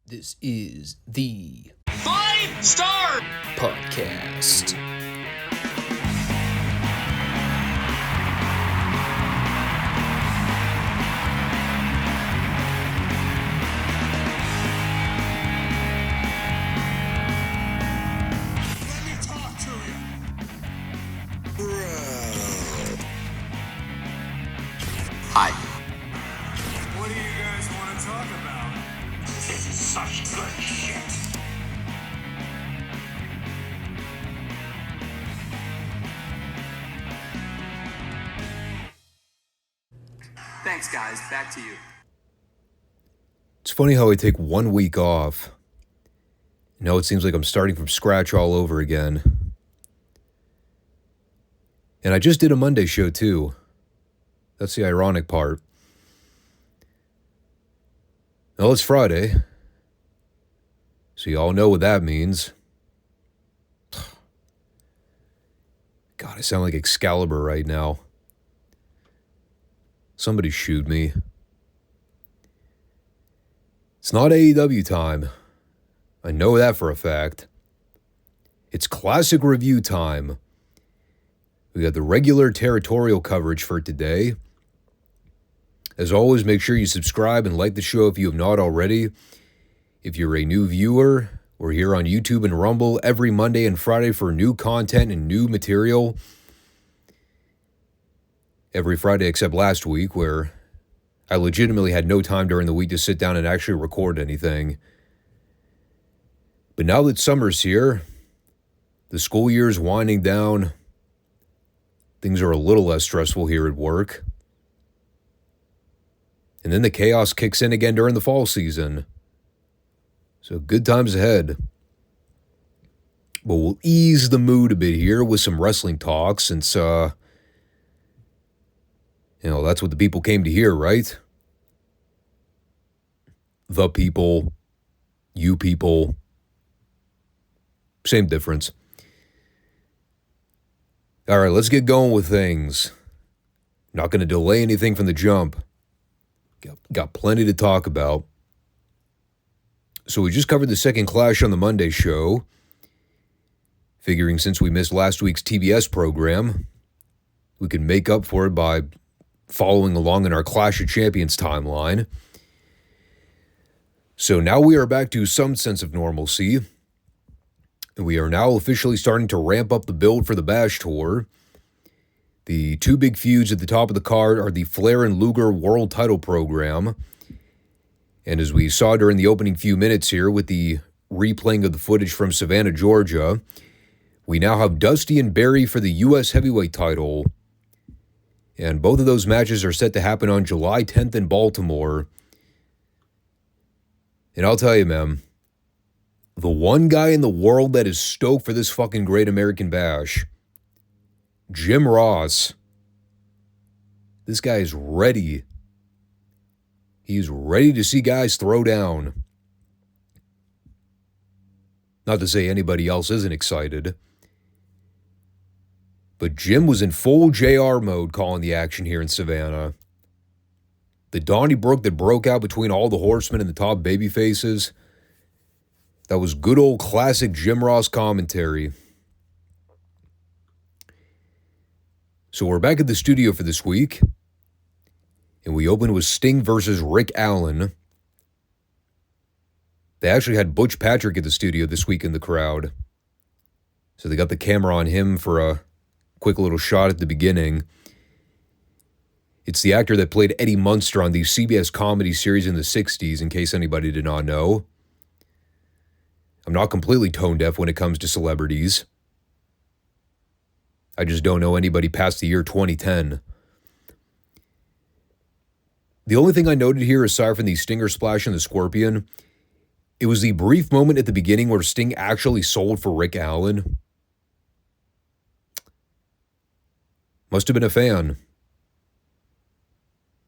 This is the Five Starr Podcast. Let me talk to you. Hi. What do you guys want to talk about? This is such good shit. Thanks, guys. Back to you. It's funny how I take 1 week off. Now it seems like I'm starting from scratch all over again. And I just did a Monday show too. That's the ironic part. Well, it's Friday. So you all know what that means. God, I sound like Excalibur right now. Somebody shoot me. It's not AEW time. I know that for a fact. It's classic review time. We got the regular territorial coverage for today. As always, make sure you subscribe and like the show if you have not already. If you're a new viewer, we're here on YouTube and Rumble every Monday and Friday for new content and new material. Every Friday except last week, where I legitimately had no time during the week to sit down and actually record anything. But now that summer's here, the school year's winding down, things are a little less stressful here at work. And then the chaos kicks in again during the fall season. So good times ahead. But we'll ease the mood a bit here with some wrestling talk since, that's what the people came to hear, right? The people, you people, same difference. All right, let's get going with things. Not going to delay anything from the jump. Got plenty to talk about. So we just covered the second Clash on the Monday show. Figuring since we missed last week's TBS program, we could make up for it by following along in our Clash of Champions timeline. So now we are back to some sense of normalcy. And we are now officially starting to ramp up the build for the Bash Tour. The two big feuds at the top of the card are the Flair and Luger World Title Program. And as we saw during the opening few minutes here with the replaying of the footage from Savannah, Georgia, we now have Dusty and Barry for the U.S. Heavyweight title. And both of those matches are set to happen on July 10th in Baltimore. And I'll tell you, man, the one guy in the world that is stoked for this fucking Great American Bash, Jim Ross. This guy is ready. He's ready to see guys throw down. Not to say anybody else isn't excited. But Jim was in full JR mode calling the action here in Savannah. The Donnybrook that broke out between all the horsemen and the top babyfaces, that was good old classic Jim Ross commentary. So we're back at the studio for this week. And we opened with Sting versus Rick Allen. They actually had Butch Patrick at the studio this week in the crowd. So they got the camera on him for a quick little shot at the beginning. It's the actor that played Eddie Munster on the CBS comedy series in the 60s, in case anybody did not know. I'm not completely tone deaf when it comes to celebrities. I just don't know anybody past the year 2010. The only thing I noted here, aside from the Stinger Splash and the Scorpion, it was the brief moment at the beginning where Sting actually sold for Rick Allen. Must have been a fan.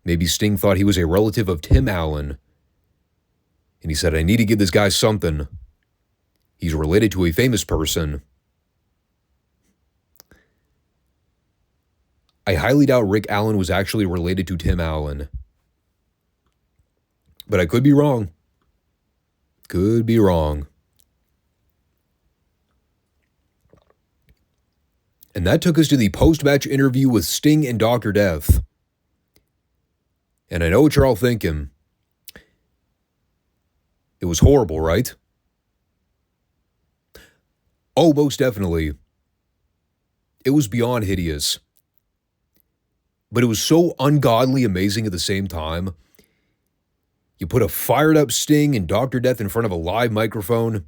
Maybe Sting thought he was a relative of Tim Allen. And he said, I need to give this guy something. He's related to a famous person. I highly doubt Rick Allen was actually related to Tim Allen. But I could be wrong. Could be wrong. And that took us to the post-match interview with Sting and Dr. Death. And I know what you're all thinking. It was horrible, right? Oh, most definitely. It was beyond hideous. But it was so ungodly amazing at the same time. You put a fired-up Sting and Dr. Death in front of a live microphone.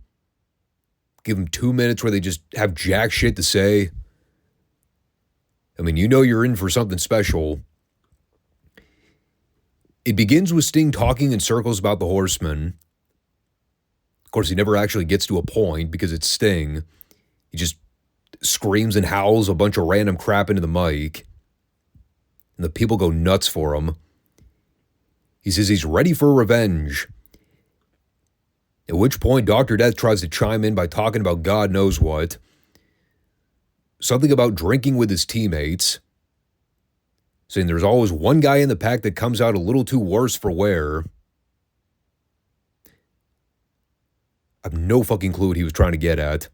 Give them 2 minutes where they just have jack shit to say. I mean, you know you're in for something special. It begins with Sting talking in circles about the Horsemen. Of course, he never actually gets to a point because it's Sting. He just screams and howls a bunch of random crap into the mic. And the people go nuts for him. He says he's ready for revenge. At which point, Dr. Death tries to chime in by talking about God knows what. Something about drinking with his teammates. Saying there's always one guy in the pack that comes out a little too worse for wear. I have no fucking clue what he was trying to get at.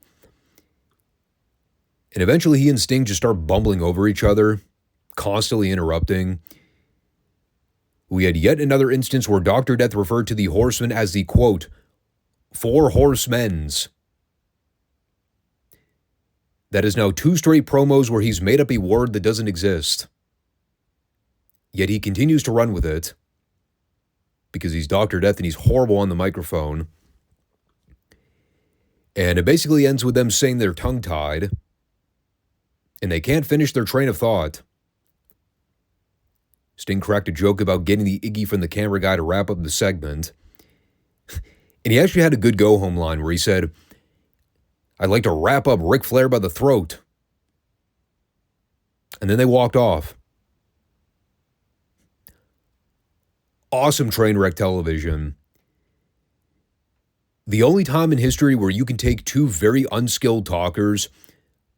And eventually he and Sting just start bumbling over each other, constantly interrupting. We had yet another instance where Dr. Death referred to the Horsemen as the, quote, four horsemen's. That is now 2 straight promos where he's made up a word that doesn't exist. Yet he continues to run with it. Because he's Dr. Death and he's horrible on the microphone. And it basically ends with them saying they're tongue-tied. And they can't finish their train of thought. Sting cracked a joke about getting the Iggy from the camera guy to wrap up the segment. And he actually had a good go-home line where he said, I'd like to wrap up Ric Flair by the throat. And then they walked off. Awesome train wreck television. The only time in history where you can take 2 very unskilled talkers,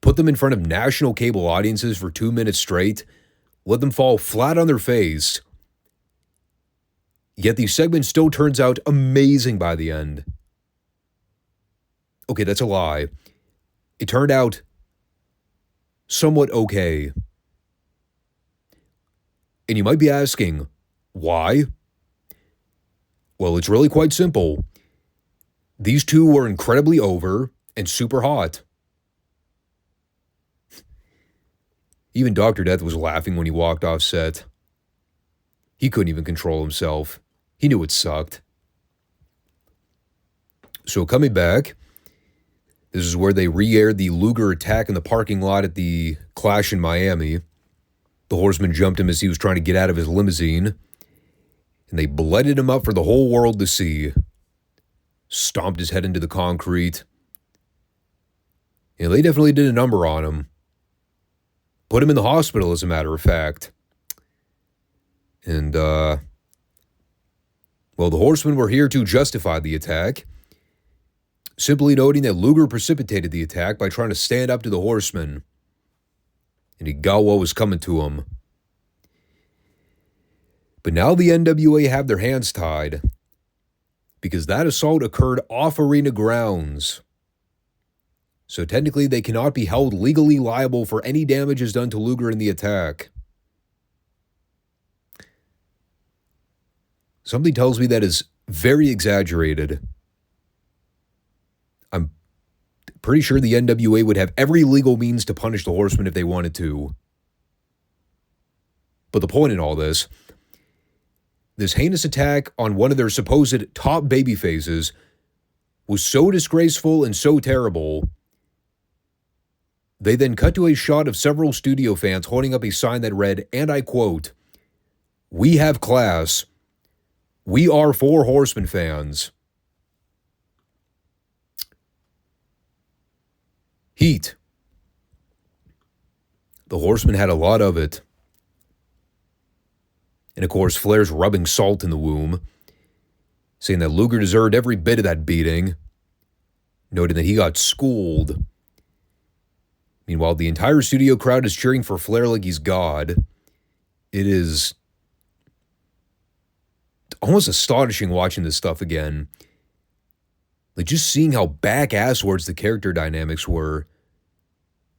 put them in front of national cable audiences for 2 minutes straight, let them fall flat on their face, yet the segment still turns out amazing by the end. Okay, that's a lie. It turned out somewhat okay. And you might be asking, why? Well, it's really quite simple. These 2 were incredibly over and super hot. Even Dr. Death was laughing when he walked off set. He couldn't even control himself. He knew it sucked. So coming back, this is where they re-aired the Luger attack in the parking lot at the Clash in Miami. The Horsemen jumped him as he was trying to get out of his limousine. And they blooded him up for the whole world to see. Stomped his head into the concrete. And they definitely did a number on him. Put him in the hospital, as a matter of fact. And, well, the Horsemen were here to justify the attack. Simply noting that Luger precipitated the attack by trying to stand up to the Horsemen. And he got what was coming to him. But now the NWA have their hands tied. Because that assault occurred off arena grounds. So technically they cannot be held legally liable for any damages done to Luger in the attack. Something tells me that is very exaggerated. I'm pretty sure the NWA would have every legal means to punish the Horsemen if they wanted to. But the point in all this heinous attack on one of their supposed top babyfaces was so disgraceful and so terrible. They then cut to a shot of several studio fans holding up a sign that read, and I quote, "We have class. We are 4 Horsemen fans." Heat. The Horsemen had a lot of it. And of course, Flair's rubbing salt in the wound, saying that Luger deserved every bit of that beating, noting that he got schooled. Meanwhile, the entire studio crowd is cheering for Flair like he's God. It is almost astonishing watching this stuff again. Like, just seeing how back-asswards the character dynamics were,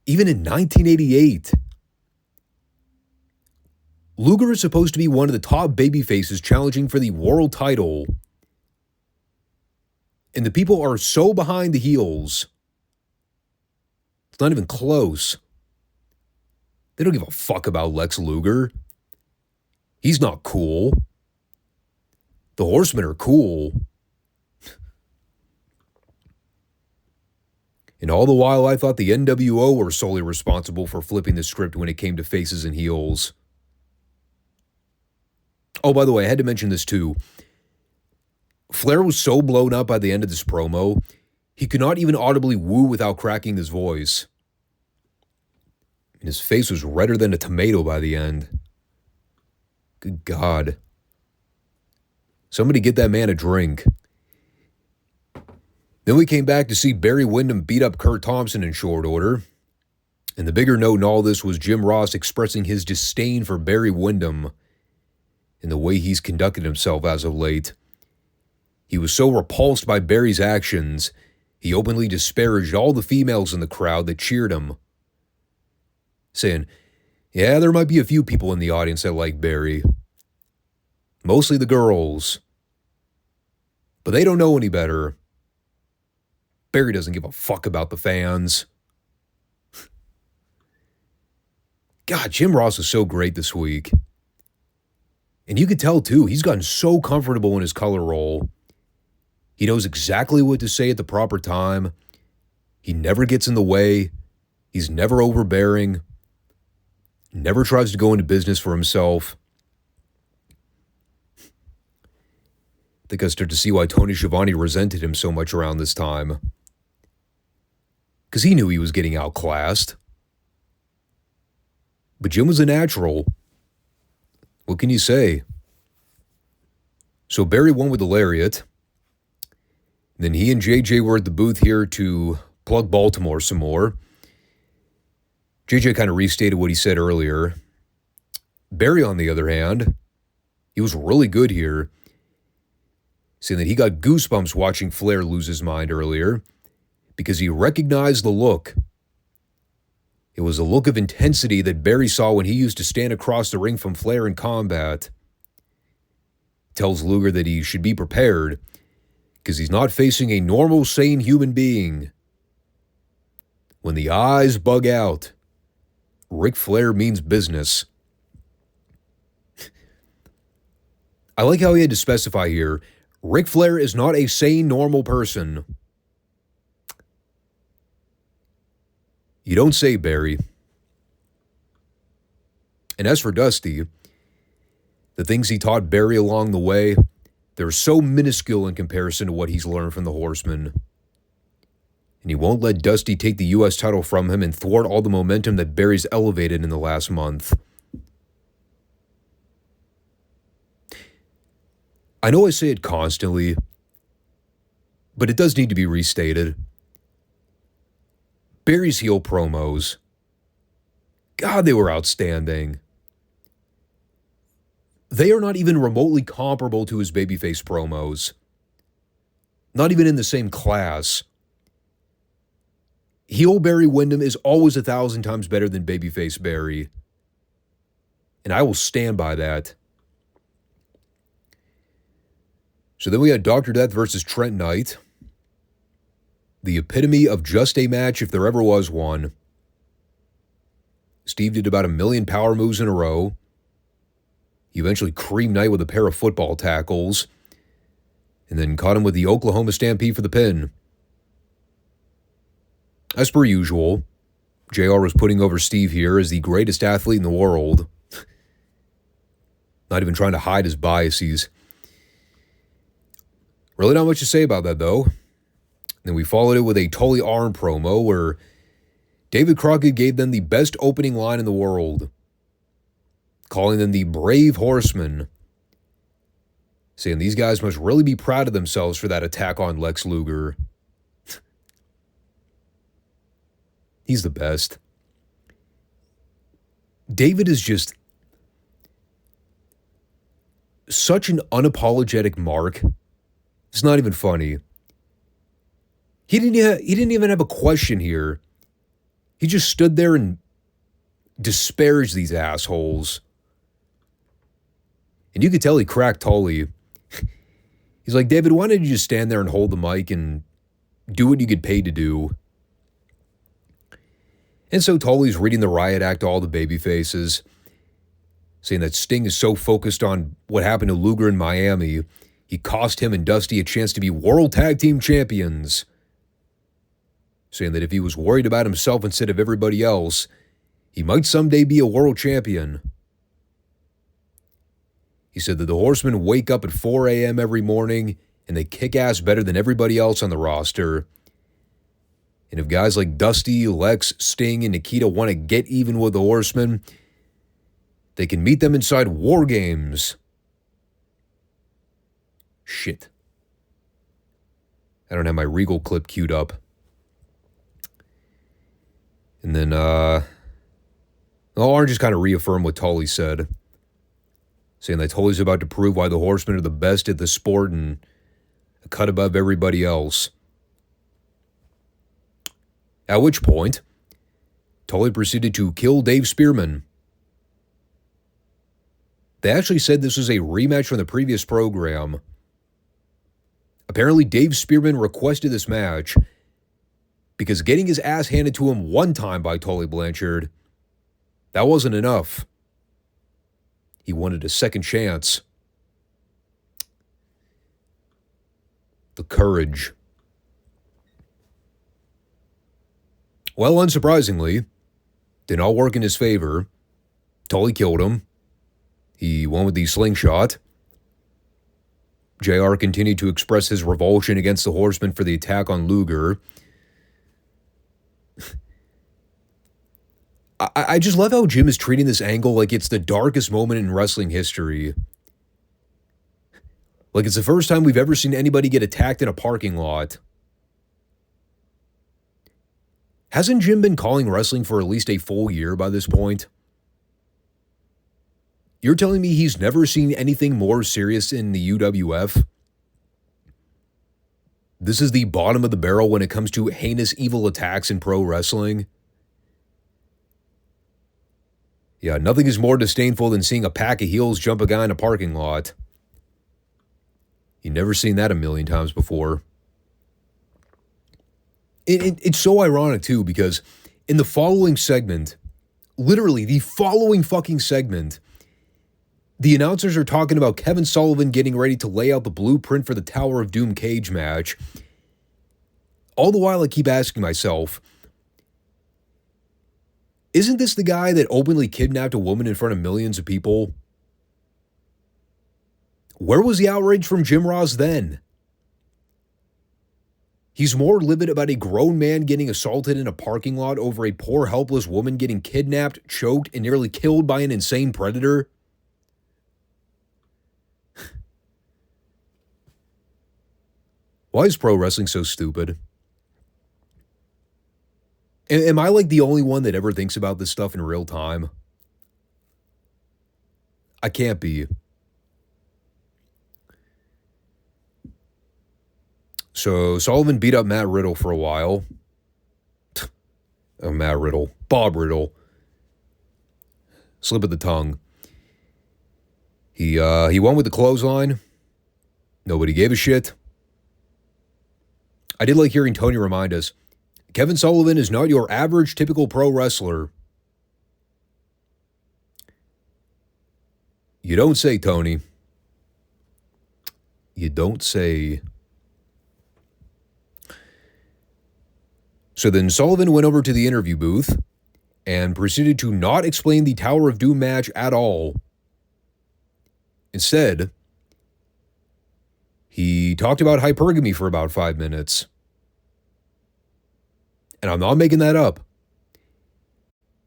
even in 1988. Luger is supposed to be one of the top babyfaces challenging for the world title. And the people are so behind the heels. It's not even close. They don't give a fuck about Lex Luger. He's not cool. The Horsemen are cool. And all the while, I thought the NWO were solely responsible for flipping the script when it came to faces and heels. Oh, by the way, I had to mention this too. Flair was so blown up by the end of this promo, he could not even audibly woo without cracking his voice. And his face was redder than a tomato by the end. Good God. Somebody get that man a drink. Then we came back to see Barry Windham beat up Kurt Thompson in short order. And the bigger note in all this was Jim Ross expressing his disdain for Barry Windham and the way he's conducted himself as of late. He was so repulsed by Barry's actions, he openly disparaged all the females in the crowd that cheered him, saying, yeah, there might be a few people in the audience that like Barry. Mostly the girls. But they don't know any better. Barry doesn't give a fuck about the fans. God, Jim Ross was so great this week. And you could tell, too, he's gotten so comfortable in his color role. He knows exactly what to say at the proper time. He never gets in the way. He's never overbearing. Never tries to go into business for himself. I think I started to see why Tony Schiavone resented him so much around this time. Because he knew he was getting outclassed. But Jim was a natural. What can you say? So Barry won with the lariat. Then he and JJ were at the booth here to plug Baltimore some more. JJ kind of restated what he said earlier. Barry, on the other hand, he was really good here, saying that he got goosebumps watching Flair lose his mind earlier because he recognized the look. It was a look of intensity that Barry saw when he used to stand across the ring from Flair in combat. Tells Luger that he should be prepared because he's not facing a normal, sane human being. When the eyes bug out, Ric Flair means business. I like how he had to specify here, Ric Flair is not a sane, normal person. You don't say, Barry. And as for Dusty, the things he taught Barry along the way, they're so minuscule in comparison to what he's learned from the Horsemen. And he won't let Dusty take the U.S. title from him and thwart all the momentum that Barry's elevated in the last month. I know I say it constantly, but it does need to be restated. Barry's heel promos, God, they were outstanding. They are not even remotely comparable to his babyface promos. Not even in the same class. Heel Barry Windham is always 1,000 times better than babyface Barry. And I will stand by that. So then we had Dr. Death versus Trent Knight. The epitome of just a match if there ever was one. Steve did about 1 million power moves in a row. He eventually creamed Knight with a pair of football tackles. And then caught him with the Oklahoma Stampede for the pin. As per usual, JR was putting over Steve here as the greatest athlete in the world. Not even trying to hide his biases. Really not much to say about that, though. Then we followed it with a Tully Arn promo where David Crockett gave them the best opening line in the world, calling them the Brave Horsemen, saying these guys must really be proud of themselves for that attack on Lex Luger. He's the best. David is just such an unapologetic mark. It's not even funny. He didn't even have a question here. He just stood there and disparaged these assholes. And you could tell he cracked Tully. He's like, David, why don't you just stand there and hold the mic and do what you get paid to do? And so Tully's reading the riot act to all the baby faces, saying that Sting is so focused on what happened to Luger in Miami, he cost him and Dusty a chance to be World Tag Team Champions. Saying that if he was worried about himself instead of everybody else, he might someday be a world champion. He said that the Horsemen wake up at 4 a.m. every morning and they kick ass better than everybody else on the roster. And if guys like Dusty, Lex, Sting, and Nikita want to get even with the Horsemen, they can meet them inside War Games. Shit. I don't have my Regal clip queued up. And then, Orange just kind of reaffirmed what Tully said, saying that Tully's about to prove why the Horsemen are the best at the sport and a cut above everybody else. At which point, Tully proceeded to kill Dave Spearman. They actually said this was a rematch from the previous program. Apparently, Dave Spearman requested this match because getting his ass handed to him one time by Tully Blanchard, that wasn't enough. He wanted a second chance. The courage. Well, unsurprisingly, did not work in his favor. Tully killed him. He won with the slingshot. JR continued to express his revulsion against the Horsemen for the attack on Luger. I just love how Jim is treating this angle like it's the darkest moment in wrestling history. Like it's the first time we've ever seen anybody get attacked in a parking lot. Hasn't Jim been calling wrestling for at least a full year by this point? You're telling me he's never seen anything more serious in the UWF? This is the bottom of the barrel when it comes to heinous evil attacks in pro wrestling? Yeah, nothing is more disdainful than seeing a pack of heels jump a guy in a parking lot. You've never seen that a million times before. It's so ironic, too, because in the following segment, literally the following fucking segment, the announcers are talking about Kevin Sullivan getting ready to lay out the blueprint for the Tower of Doom cage match. All the while I keep asking myself, isn't this the guy that openly kidnapped a woman in front of millions of people? Where was the outrage from Jim Ross then? He's more livid about a grown man getting assaulted in a parking lot over a poor, helpless woman getting kidnapped, choked, and nearly killed by an insane predator. Why is pro wrestling so stupid? Am I like the only one that ever thinks about this stuff in real time? I can't be. So Sullivan beat up Matt Riddle for a while. Oh, Matt Riddle. Bob Riddle. Slip of the tongue. He won with the clothesline. Nobody gave a shit. I did like hearing Tony remind us, Kevin Sullivan is not your average typical pro wrestler. You don't say, Tony. You don't say. So then Sullivan went over to the interview booth and proceeded to not explain the Tower of Doom match at all. Instead, he talked about hypergamy for about 5 minutes. And I'm not making that up.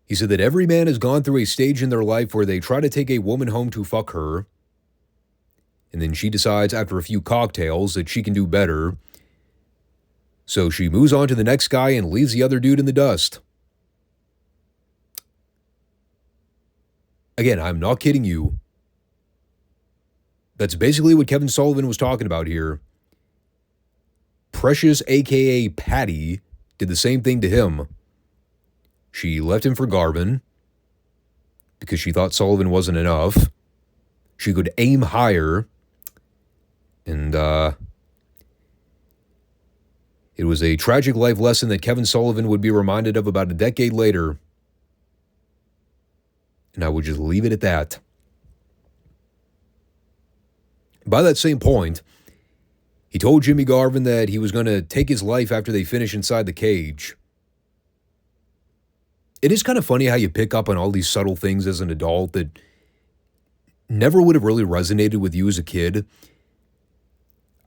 He said that every man has gone through a stage in their life where they try to take a woman home to fuck her, and then she decides after a few cocktails that she can do better, so she moves on to the next guy and leaves the other dude in the dust. Again, I'm not kidding you. That's basically what Kevin Sullivan was talking about here. Precious, a.k.a. Patty, did the same thing to him. She left him for Garvin because she thought Sullivan wasn't enough. She could aim higher. And it was a tragic life lesson that Kevin Sullivan would be reminded of about a decade later. And I would just leave it at that. By that same point, he told Jimmy Garvin that he was going to take his life after they finish inside the cage. It is kind of funny how you pick up on all these subtle things as an adult that never would have really resonated with you as a kid.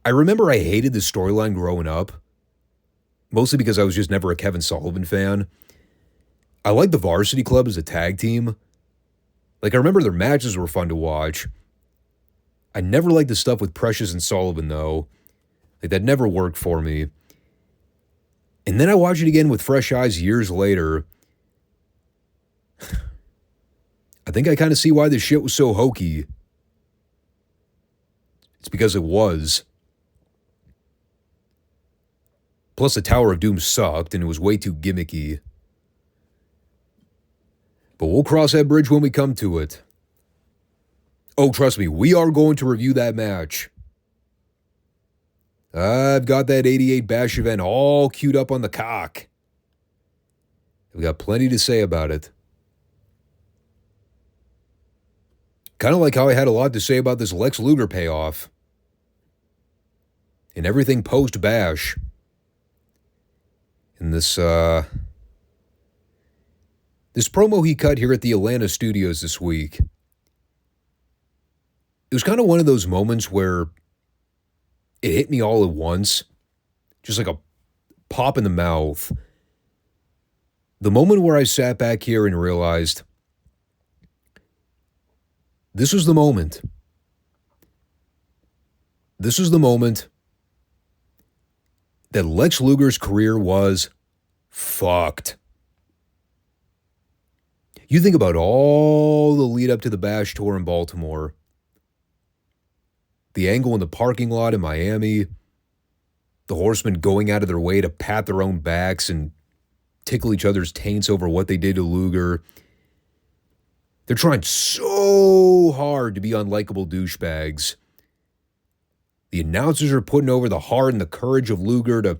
I remember I hated this storyline growing up, mostly because I was just never a Kevin Sullivan fan. I liked the Varsity Club as a tag team. Like, I remember their matches were fun to watch. I never liked the stuff with Precious and Sullivan, though. Like, that never worked for me. And then I watched it again with fresh eyes years later. I think I kind of see why this shit was so hokey. It's because it was. Plus, the Tower of Doom sucked, and it was way too gimmicky. But we'll cross that bridge when we come to it. Oh, trust me, we are going to review that match. I've got that 88 Bash event all queued up on the cock. I've got plenty to say about it. Kind of like how I had a lot to say about this Lex Luger payoff. And everything post-Bash. And this promo he cut here at the Atlanta studios this week. It was kind of one of those moments where it hit me all at once. Just like a pop in the mouth. The moment where I sat back here and realized this was the moment. This was the moment that Lex Luger's career was fucked. You think about all the lead up to the Bash tour in Baltimore. The angle in the parking lot in Miami. The Horsemen going out of their way to pat their own backs and tickle each other's taints over what they did to Luger. They're trying so hard to be unlikable douchebags. The announcers are putting over the heart and the courage of Luger to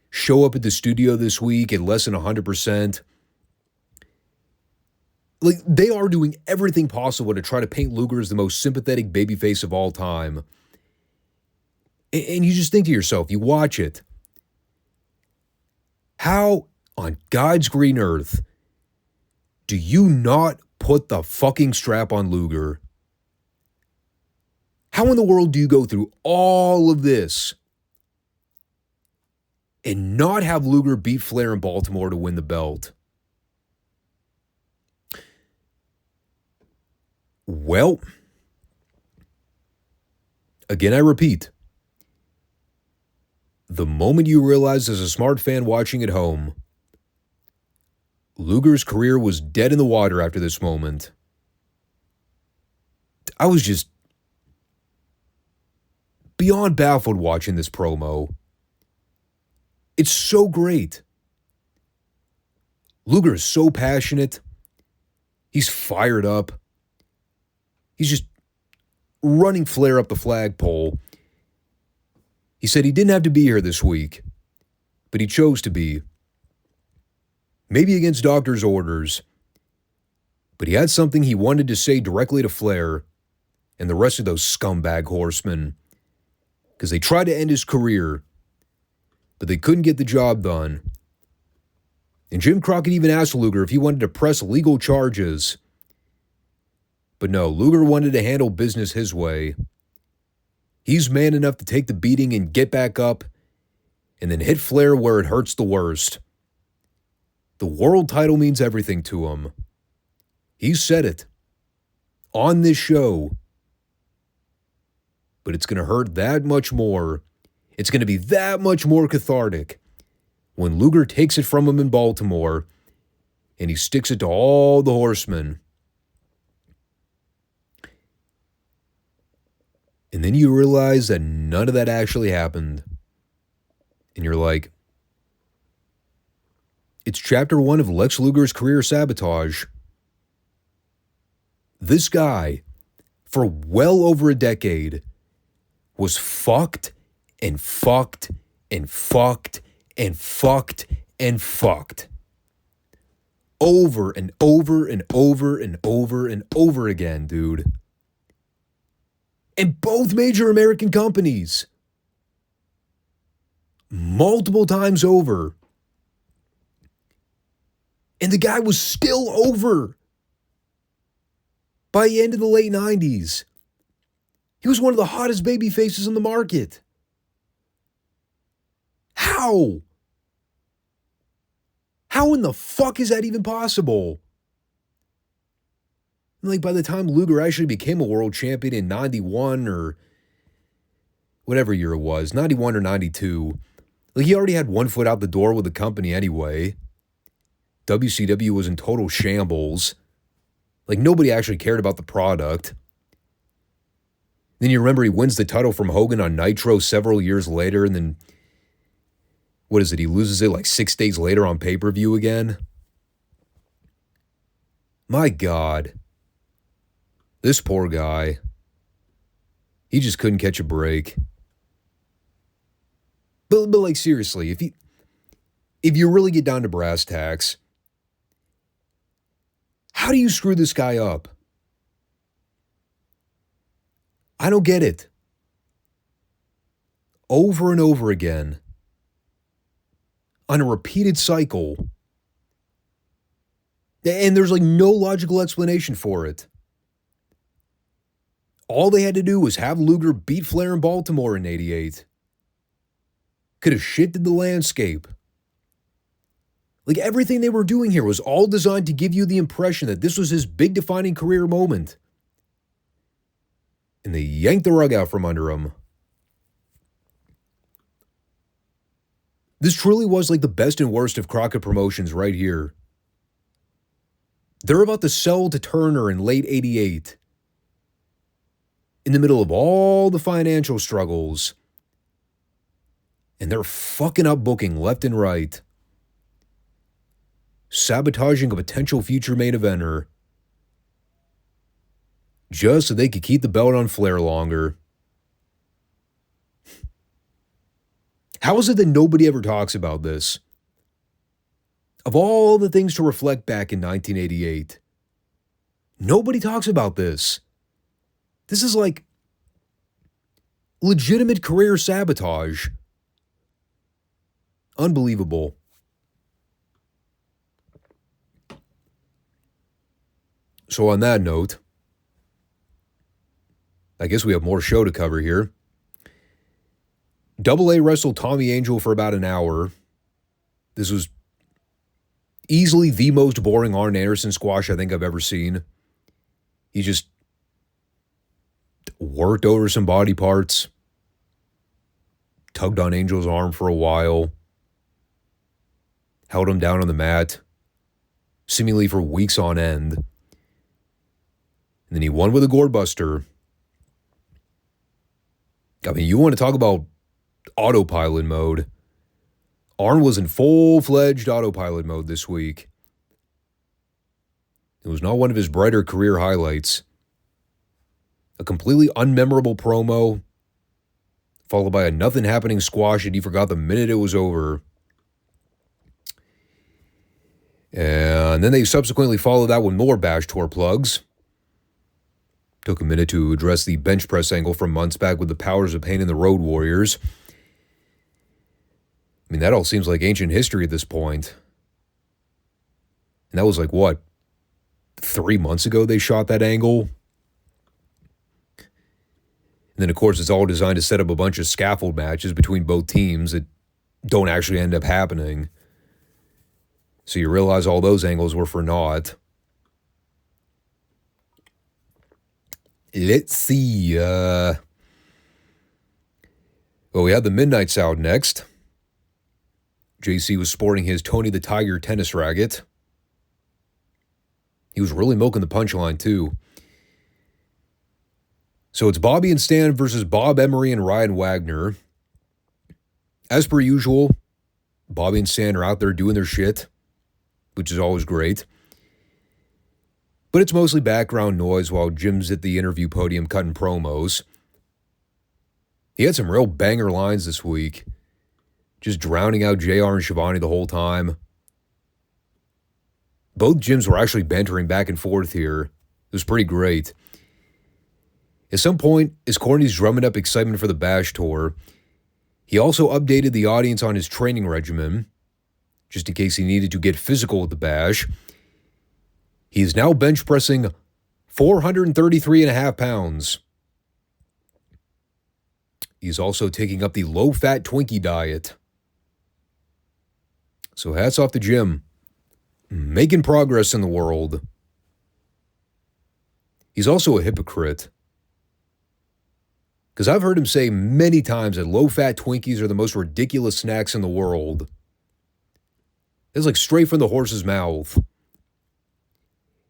show up at the studio this week at less than 100%. Like, they are doing everything possible to try to paint Luger as the most sympathetic babyface of all time. And you just think to yourself, you watch it. How on God's green earth do you not put the fucking strap on Luger? How in the world do you go through all of this and not have Luger beat Flair in Baltimore to win the belt? Well, again, I repeat, the moment you realize as a smart fan watching at home, Luger's career was dead in the water after this moment, I was just beyond baffled watching this promo. It's so great. Luger is so passionate. He's fired up. He's just running Flair up the flagpole. He said he didn't have to be here this week, but he chose to be. Maybe against doctor's orders, but he had something he wanted to say directly to Flair and the rest of those scumbag horsemen, because they tried to end his career, but they couldn't get the job done. And Jim Crockett even asked Luger if he wanted to press legal charges. But no, Luger wanted to handle business his way. He's man enough to take the beating and get back up and then hit Flair where it hurts the worst. The world title means everything to him. He said it on this show. But it's going to hurt that much more. It's going to be that much more cathartic when Luger takes it from him in Baltimore and he sticks it to all the horsemen. And then you realize that none of that actually happened. And you're like, it's chapter 1 of Lex Luger's career sabotage. This guy, for well over a decade, was fucked and fucked and fucked and fucked and fucked. Over and over and over and over and over again, dude. And both major American companies. Multiple times over. And the guy was still over. By the end of the late 90s. He was one of the hottest baby faces in the market. How? How in the fuck is that even possible? Like, by the time Luger actually became a world champion in 91 or whatever year it was, 91 or 92, like, he already had one foot out the door with the company anyway. WCW was in total shambles. Like, nobody actually cared about the product. Then you remember he wins the title from Hogan on Nitro several years later, and then, what is it, he loses it like 6 days later on pay-per-view again? My God. This poor guy. He just couldn't catch a break. But like, seriously, if you really get down to brass tacks, how do you screw this guy up? I don't get it. Over and over again. On a repeated cycle. And there's like no logical explanation for it. All they had to do was have Luger beat Flair in Baltimore in 88. Could have shifted the landscape. Like, everything they were doing here was all designed to give you the impression that this was his big defining career moment. And they yanked the rug out from under him. This truly was like the best and worst of Crockett Promotions right here. They're about to sell to Turner in late 88. In the middle of all the financial struggles. And they're fucking up booking left and right. Sabotaging a potential future main eventer. Just so they could keep the belt on Flair longer. How is it that nobody ever talks about this? Of all the things to reflect back in 1988, nobody talks about this. This is like legitimate career sabotage. Unbelievable. So on that note, I guess we have more show to cover here. Double A wrestled Tommy Angel for about an hour. This was easily the most boring Arn Anderson squash I think I've ever seen. He just worked over some body parts, tugged on Angel's arm for a while, held him down on the mat, seemingly for weeks on end. And then he won with a gourd buster. I mean, you want to talk about autopilot mode. Arn was in full-fledged autopilot mode this week. It was not one of his brighter career highlights. A completely unmemorable promo, followed by a nothing-happening squash that he forgot the minute it was over. And then they subsequently followed that with more Bash Tour plugs. Took a minute to address the bench press angle from months back with the Powers of Pain and the Road Warriors. I mean, that all seems like ancient history at this point. And that was like, what, 3 months ago they shot that angle? And then, of course, it's all designed to set up a bunch of scaffold matches between both teams that don't actually end up happening. So you realize all those angles were for naught. Let's see. Well, we had the Midnights out next. JC was sporting his Tony the Tiger tennis racket. He was really milking the punchline, too. So it's Bobby and Stan versus Bob Emery and Ryan Wagner. As per usual, Bobby and Stan are out there doing their shit, which is always great. But it's mostly background noise while Jim's at the interview podium cutting promos. He had some real banger lines this week, just drowning out JR and Shivani the whole time. Both gyms were actually bantering back and forth here. It was pretty great. At some point, as Corny's drumming up excitement for the Bash Tour, he also updated the audience on his training regimen, just in case he needed to get physical with the Bash. He is now bench pressing 433.5 pounds. He's also taking up the low-fat Twinkie diet. So hats off to Jim. Making progress in the world. He's also a hypocrite. Because I've heard him say many times that low-fat Twinkies are the most ridiculous snacks in the world. It's like straight from the horse's mouth.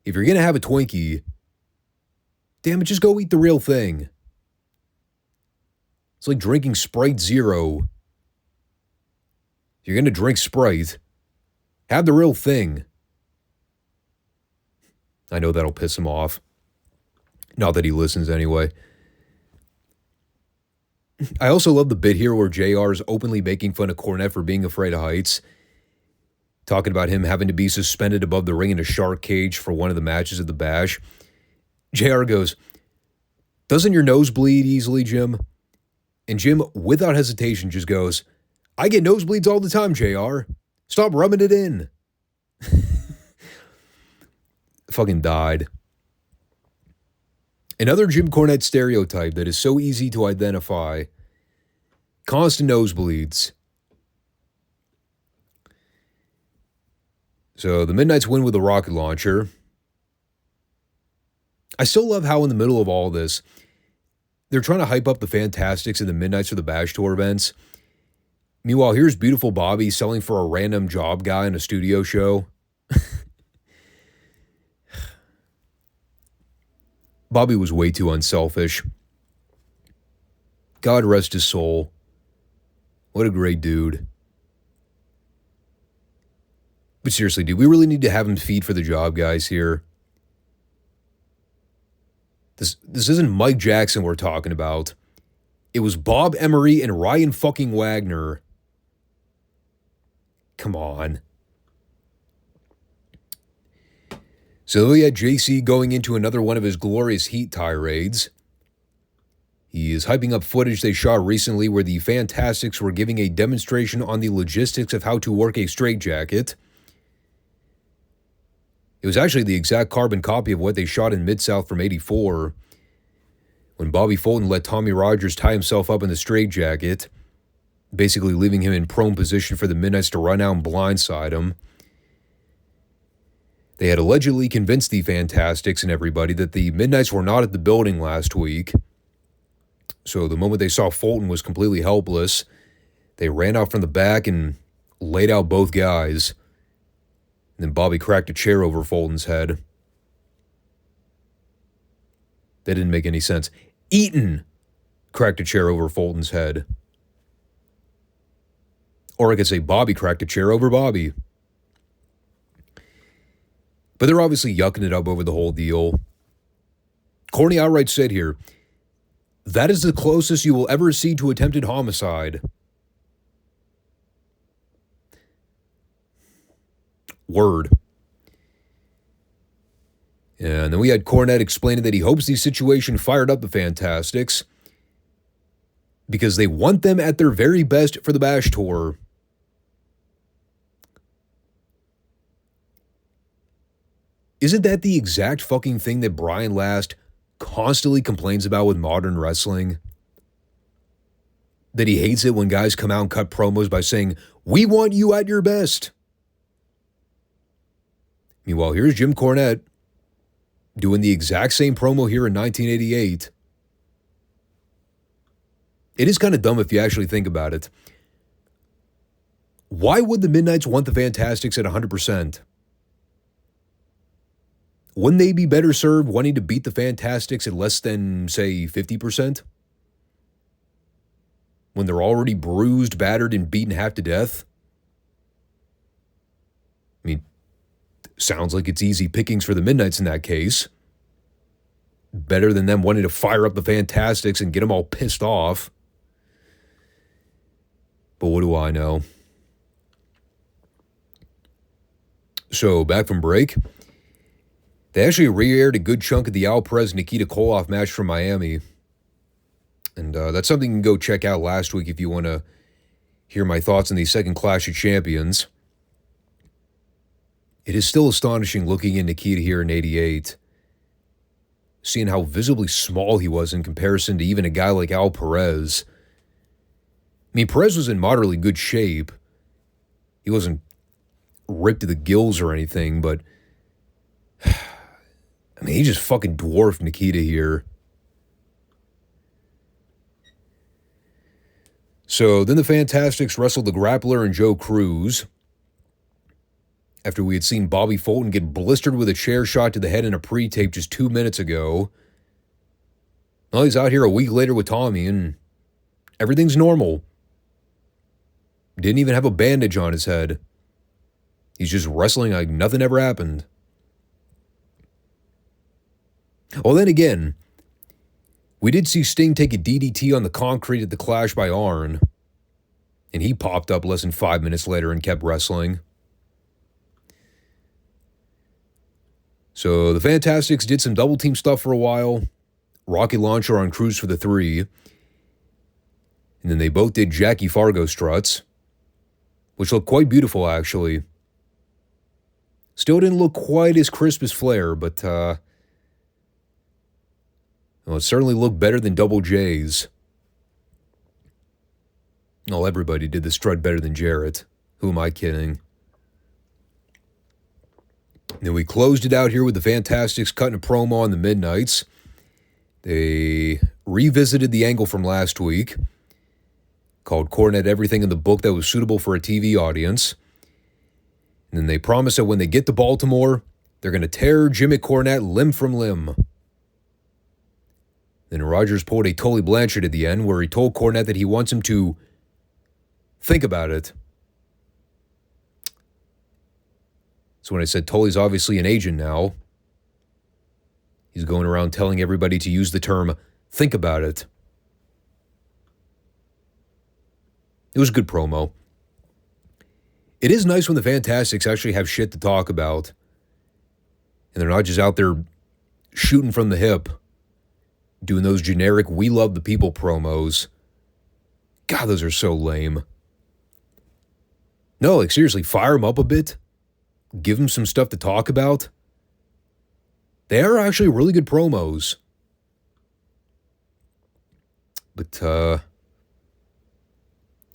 If you're going to have a Twinkie, damn it, just go eat the real thing. It's like drinking Sprite Zero. If you're going to drink Sprite, have the real thing. I know that'll piss him off. Not that he listens anyway. I also love the bit here where JR is openly making fun of Cornette for being afraid of heights. Talking about him having to be suspended above the ring in a shark cage for one of the matches at the Bash. JR goes, "Doesn't your nose bleed easily, Jim?" And Jim, without hesitation, just goes, "I get nosebleeds all the time, JR. Stop rubbing it in." Fucking died. Another Jim Cornette stereotype that is so easy to identify. Constant nosebleeds. So the Midnights win with a rocket launcher. I still love how in the middle of all this, they're trying to hype up the Fantastics and the Midnights for the Bash Tour events. Meanwhile, here's beautiful Bobby selling for a random job guy in a studio show. Bobby was way too unselfish. God rest his soul. What a great dude. But seriously, dude, we really need to have him feed for the job guys here. This isn't Mike Jackson we're talking about. It was Bob Emery and Ryan fucking Wagner. Come on. So we had JC going into another one of his glorious heat tirades. He is hyping up footage they shot recently where the Fantastics were giving a demonstration on the logistics of how to work a straitjacket. It was actually the exact carbon copy of what they shot in Mid-South from '84, when Bobby Fulton let Tommy Rogers tie himself up in the straitjacket, basically leaving him in prone position for the Midnights to run out and blindside him. They had allegedly convinced the Fantastics and everybody that the Midnights were not at the building last week. So the moment they saw Fulton was completely helpless, they ran out from the back and laid out both guys. And then Bobby cracked a chair over Fulton's head. That didn't make any sense. Eaton cracked a chair over Fulton's head. Or I could say Bobby cracked a chair over Bobby. But they're obviously yucking it up over the whole deal. Corny outright said here, "That is the closest you will ever see to attempted homicide." Word. And then we had Cornette explaining that he hopes the situation fired up the Fantastics because they want them at their very best for the Bash Tour. Isn't that the exact fucking thing that Brian Last constantly complains about with modern wrestling? That he hates it when guys come out and cut promos by saying, "We want you at your best." Meanwhile, here's Jim Cornette doing the exact same promo here in 1988. It is kind of dumb if you actually think about it. Why would the Midnights want the Fantastics at 100%? Wouldn't they be better served wanting to beat the Fantastics at less than, say, 50%? when they're already bruised, battered, and beaten half to death? I mean, sounds like it's easy pickings for the Midnights in that case. Better than them wanting to fire up the Fantastics and get them all pissed off. But what do I know? So, back from break. They actually re-aired a good chunk of the Al Perez-Nikita Koloff match from Miami. And that's something you can go check out last week if you want to hear my thoughts on the second Clash of Champions. It is still astonishing looking at Nikita here in 88. Seeing how visibly small he was in comparison to even a guy like Al Perez. I mean, Perez was in moderately good shape. He wasn't ripped to the gills or anything, but I mean, he just fucking dwarfed Nikita here. So then the Fantastics wrestled the Grappler and Joe Cruz. After we had seen Bobby Fulton get blistered with a chair shot to the head in a pre-tape just 2 minutes ago. Well, he's out here a week later with Tommy, and everything's normal. Didn't even have a bandage on his head. He's just wrestling like nothing ever happened. Well, then again, we did see Sting take a DDT on the concrete at the Clash by Arn, and he popped up less than 5 minutes later and kept wrestling. So the Fantastics did some double team stuff for a while. Rocket Launcher on Cruz for the 3. And then they both did Jackie Fargo struts, which looked quite beautiful actually. Still didn't look quite as crisp as Flair, but well, it certainly looked better than Double J's. Well, everybody did the strut better than Jarrett. Who am I kidding? Then we closed it out here with the Fantastics cutting a promo on the Midnights. They revisited the angle from last week, called Cornette everything in the book that was suitable for a TV audience. And then they promised that when they get to Baltimore, they're going to tear Jimmy Cornette limb from limb. Then Rogers pulled a Tully Blanchard at the end where he told Cornette that he wants him to think about it. So when I said Tully's obviously an agent now, he's going around telling everybody to use the term think about it. It was a good promo. It is nice when the Fantastics actually have shit to talk about. And they're not just out there shooting from the hip, doing those generic "we love the people" promos. God, those are so lame. No, like seriously, fire them up a bit. Give them some stuff to talk about. They are actually really good promos. But,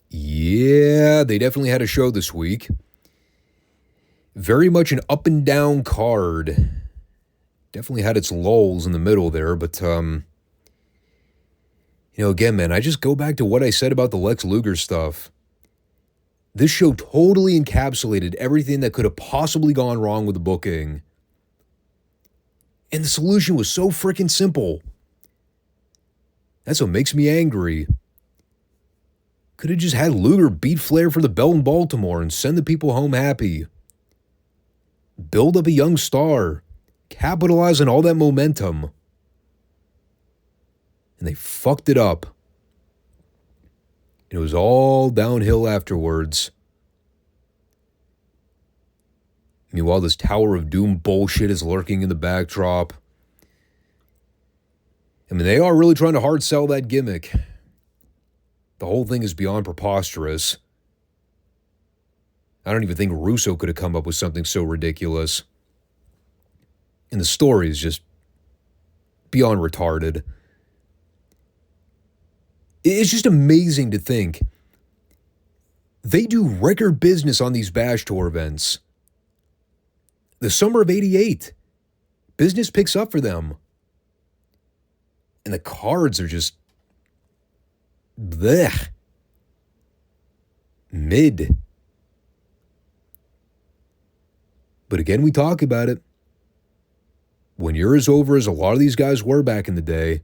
yeah, they definitely had a show this week. Very much an up and down card. Definitely had its lulls in the middle there, but, you know, again, man, I just go back to what I said about the Lex Luger stuff. This show totally encapsulated everything that could have possibly gone wrong with the booking. And the solution was so freaking simple. That's what makes me angry. Could have just had Luger beat Flair for the belt in Baltimore and send the people home happy. Build up a young star. Capitalize on all that momentum. And they fucked it up. It was all downhill afterwards. Meanwhile, this Tower of Doom bullshit is lurking in the backdrop. I mean, they are really trying to hard sell that gimmick. The whole thing is beyond preposterous. I don't even think Russo could have come up with something so ridiculous. And the story is just beyond retarded. It's just amazing to think they do record business on these Bash Tour events. The summer of 88, business picks up for them. And the cards are just blech. Mid. But again, we talk about it. When you're as over as a lot of these guys were back in the day,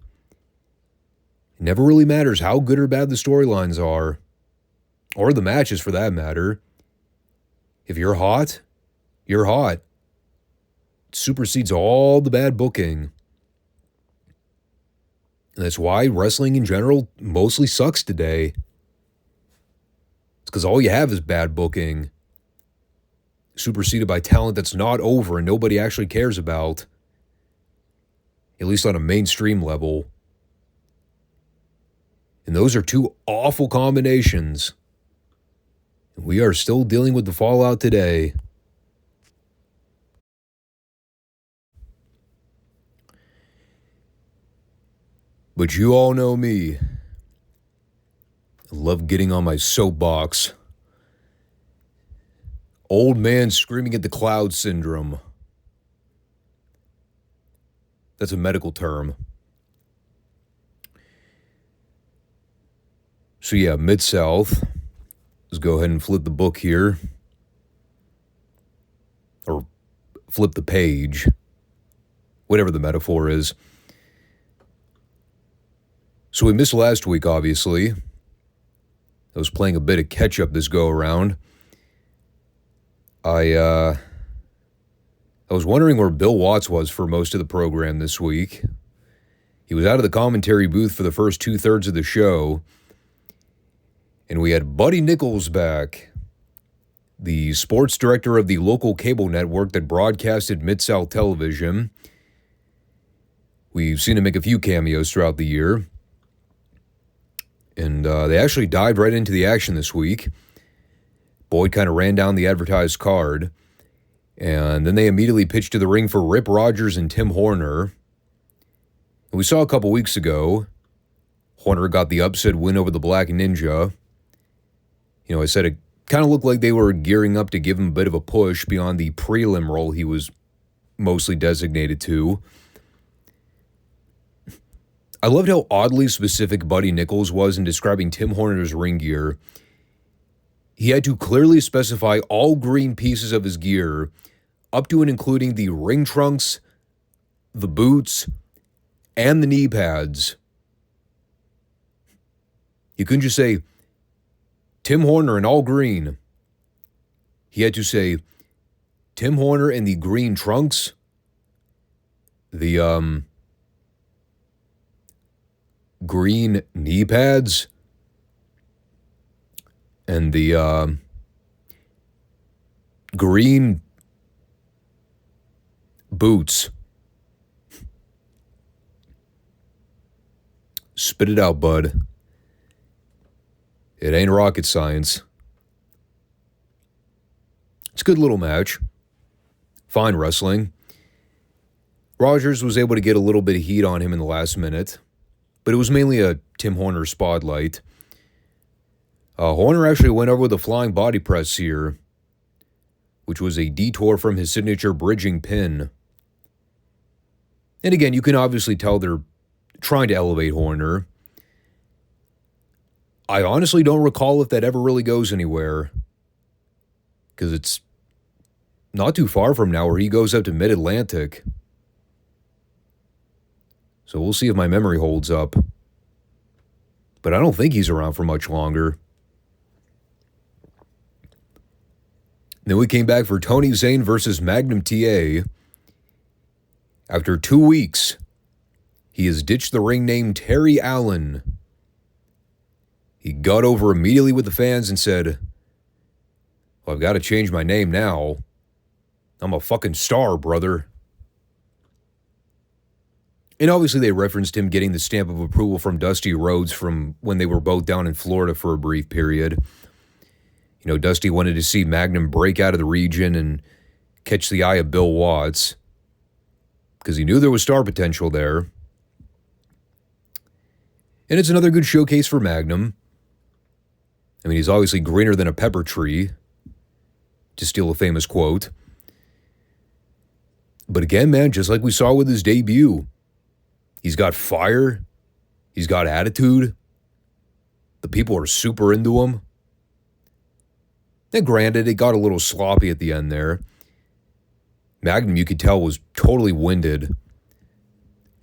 It never really matters how good or bad the storylines are, or the matches for that matter. If you're hot, you're hot. It supersedes all the bad booking. And that's why wrestling in general mostly sucks today. It's because all you have is bad booking, superseded by talent that's not over and nobody actually cares about, at least on a mainstream level. And those are two awful combinations. And we are still dealing with the fallout today. But you all know me. I love getting on my soapbox. Old man screaming at the cloud syndrome. That's a medical term. So yeah, Mid-South. Let's go ahead and flip the book here. Or flip the page. Whatever the metaphor is. So we missed last week, obviously. I was playing a bit of catch-up this go-around. I was wondering where Bill Watts was for most of the program this week. He was out of the commentary booth for the first 2/3 of the show. And we had Buddy Nichols back, the sports director of the local cable network that broadcasted Mid-South Television. We've seen him make a few cameos throughout the year. And they actually dived right into the action this week. Boyd kind of ran down the advertised card. And then they immediately pitched to the ring for Rip Rogers and Tim Horner. And we saw a couple weeks ago, Horner got the upset win over the Black Ninja. You know, I said it kind of looked like they were gearing up to give him a bit of a push beyond the prelim role he was mostly designated to. I loved how oddly specific Buddy Nichols was in describing Tim Horner's ring gear. He had to clearly specify all green pieces of his gear, up to and including the ring trunks, the boots, and the knee pads. You couldn't just say, Tim Horner in all green. He had to say, Tim Horner in the green trunks, the, green knee pads, and the green boots. Spit it out, bud. It ain't rocket science. It's a good little match. Fine wrestling. Rogers was able to get a little bit of heat on him in the last minute, but it was mainly a Tim Horner spotlight. Horner actually went over with a flying body press here, which was a detour from his signature bridging pin. And again, you can obviously tell they're trying to elevate Horner. I honestly don't recall if that ever really goes anywhere, because it's not too far from now where he goes up to Mid-Atlantic. So we'll see if my memory holds up. But I don't think he's around for much longer. Then we came back for Tony Zane versus Magnum TA. After 2 weeks, he has ditched the ring name Terry Allen. He got over immediately with the fans and said, well, I've got to change my name now. I'm a fucking star, brother. And obviously they referenced him getting the stamp of approval from Dusty Rhodes from when they were both down in Florida for a brief period. You know, Dusty wanted to see Magnum break out of the region and catch the eye of Bill Watts, because he knew there was star potential there. And it's another good showcase for Magnum. I mean, he's obviously greener than a pepper tree, to steal a famous quote. But again, man, just like we saw with his debut, he's got fire, he's got attitude, the people are super into him. And granted, it got a little sloppy at the end there. Magnum, you could tell, was totally winded.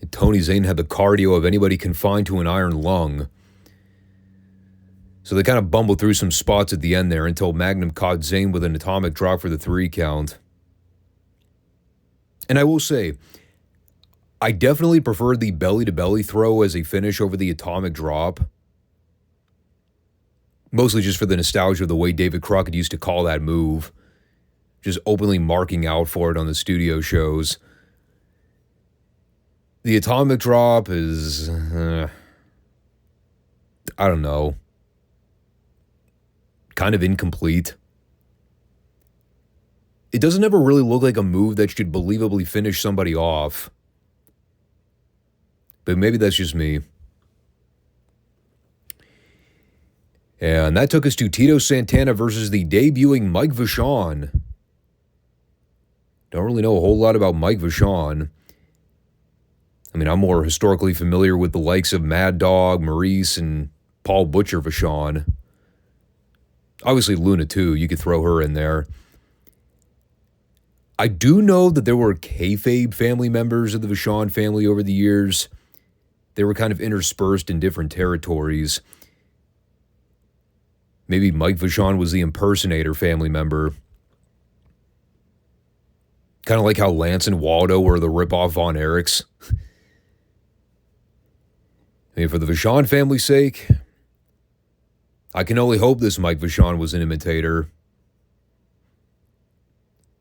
And Tony Zane had the cardio of anybody confined to an iron lung. So they kind of bumbled through some spots at the end there until Magnum caught Zane with an atomic drop for the 3 count. And I will say, I definitely prefer the belly-to-belly throw as a finish over the atomic drop. Mostly just for the nostalgia of the way David Crockett used to call that move. Just openly marking out for it on the studio shows. The atomic drop is... I don't know. Kind of incomplete. It doesn't ever really look like a move that should believably finish somebody off. But maybe that's just me. And that took us to Tito Santana versus the debuting Mike Vachon. Don't really know a whole lot about Mike Vachon. I mean, I'm more historically familiar with the likes of Mad Dog, Maurice, and Paul Butcher Vachon. Obviously, Luna, too. You could throw her in there. I do know that there were kayfabe family members of the Vachon family over the years. They were kind of interspersed in different territories. Maybe Mike Vachon was the impersonator family member. Kind of like how Lance and Waldo were the ripoff Von Erichs. I mean, for the Vachon family's sake, I can only hope this Mike Vachon was an imitator.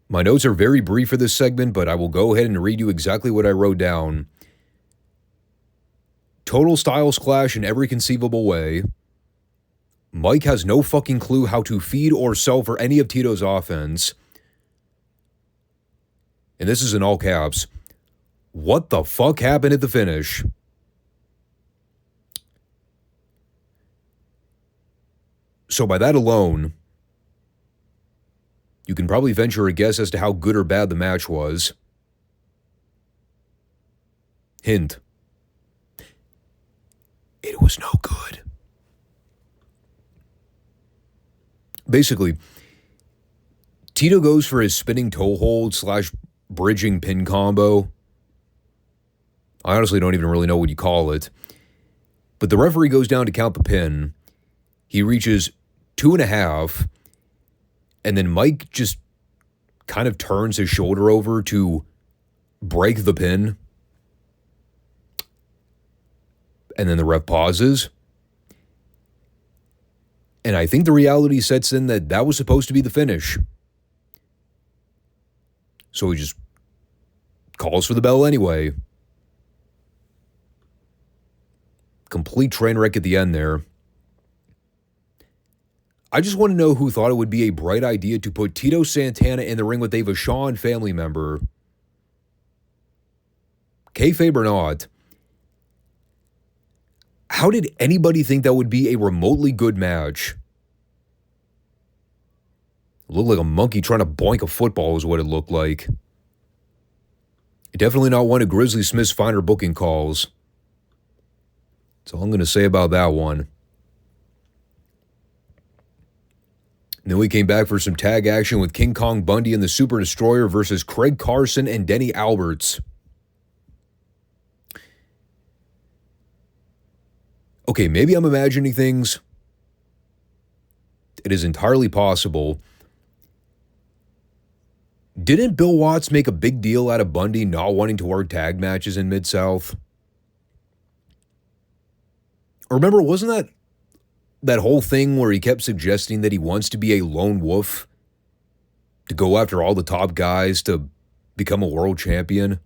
My notes are very brief for this segment, but I will go ahead and read you exactly what I wrote down. Total styles clash in every conceivable way. Mike has no fucking clue how to feed or sell for any of Tito's offense. And this is in all caps. What the fuck happened at the finish? So by that alone, you can probably venture a guess as to how good or bad the match was. Hint. It was no good. Basically, Tito goes for his spinning toe hold / bridging pin combo. I honestly don't even really know what you call it. But the referee goes down to count the pin. He reaches 2.5, and then Mike just kind of turns his shoulder over to break the pin. And then the ref pauses. And I think the reality sets in that that was supposed to be the finish. So he just calls for the bell anyway. Complete train wreck at the end there. I just want to know who thought it would be a bright idea to put Tito Santana in the ring with a Vachon family member. Kayfabe or not, how did anybody think that would be a remotely good match? It looked like a monkey trying to boink a football is what it looked like. Definitely not one of Grizzly Smith's finer booking calls. That's all I'm going to say about that one. And then we came back for some tag action with King Kong Bundy and the Super Destroyer versus Craig Carson and Denny Alberts. Okay, maybe I'm imagining things. It is entirely possible. Didn't Bill Watts make a big deal out of Bundy not wanting to work tag matches in Mid-South? Remember, wasn't that whole thing where he kept suggesting that he wants to be a lone wolf to go after all the top guys to become a world champion?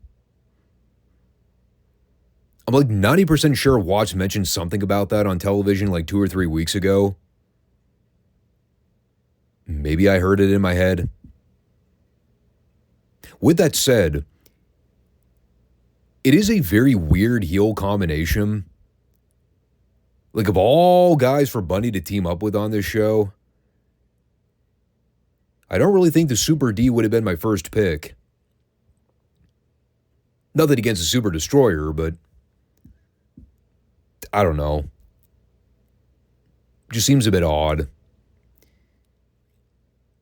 I'm like 90% sure Watts mentioned something about that on television like 2 or 3 weeks ago. Maybe I heard it in my head. With that said, it is a very weird heel combination. Like, of all guys for Bundy to team up with on this show, I don't really think the Super D would have been my first pick. Nothing against the Super Destroyer, but I don't know. Just seems a bit odd.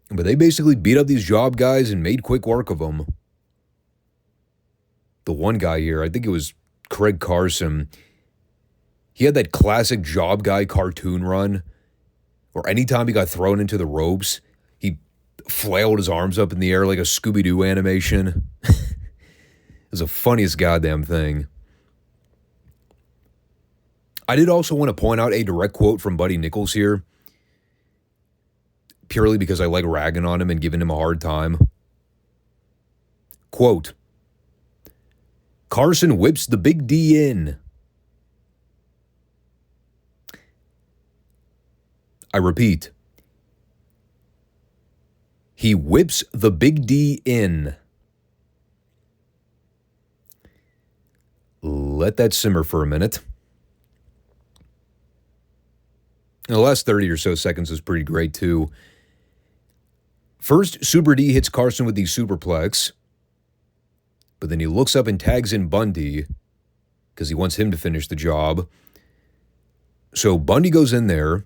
But they basically beat up these job guys and made quick work of them. The one guy here, I think it was Craig Carson, he had that classic job guy cartoon run where anytime he got thrown into the ropes, he flailed his arms up in the air like a Scooby-Doo animation. It was the funniest goddamn thing. I did also want to point out a direct quote from Buddy Nichols here, purely because I like ragging on him and giving him a hard time. Quote, Carson whips the Big D in. I repeat, he whips the Big D in. Let that simmer for a minute. And the last 30 or so seconds was pretty great, too. First, Super D hits Carson with the superplex, but then he looks up and tags in Bundy because he wants him to finish the job. So Bundy goes in there.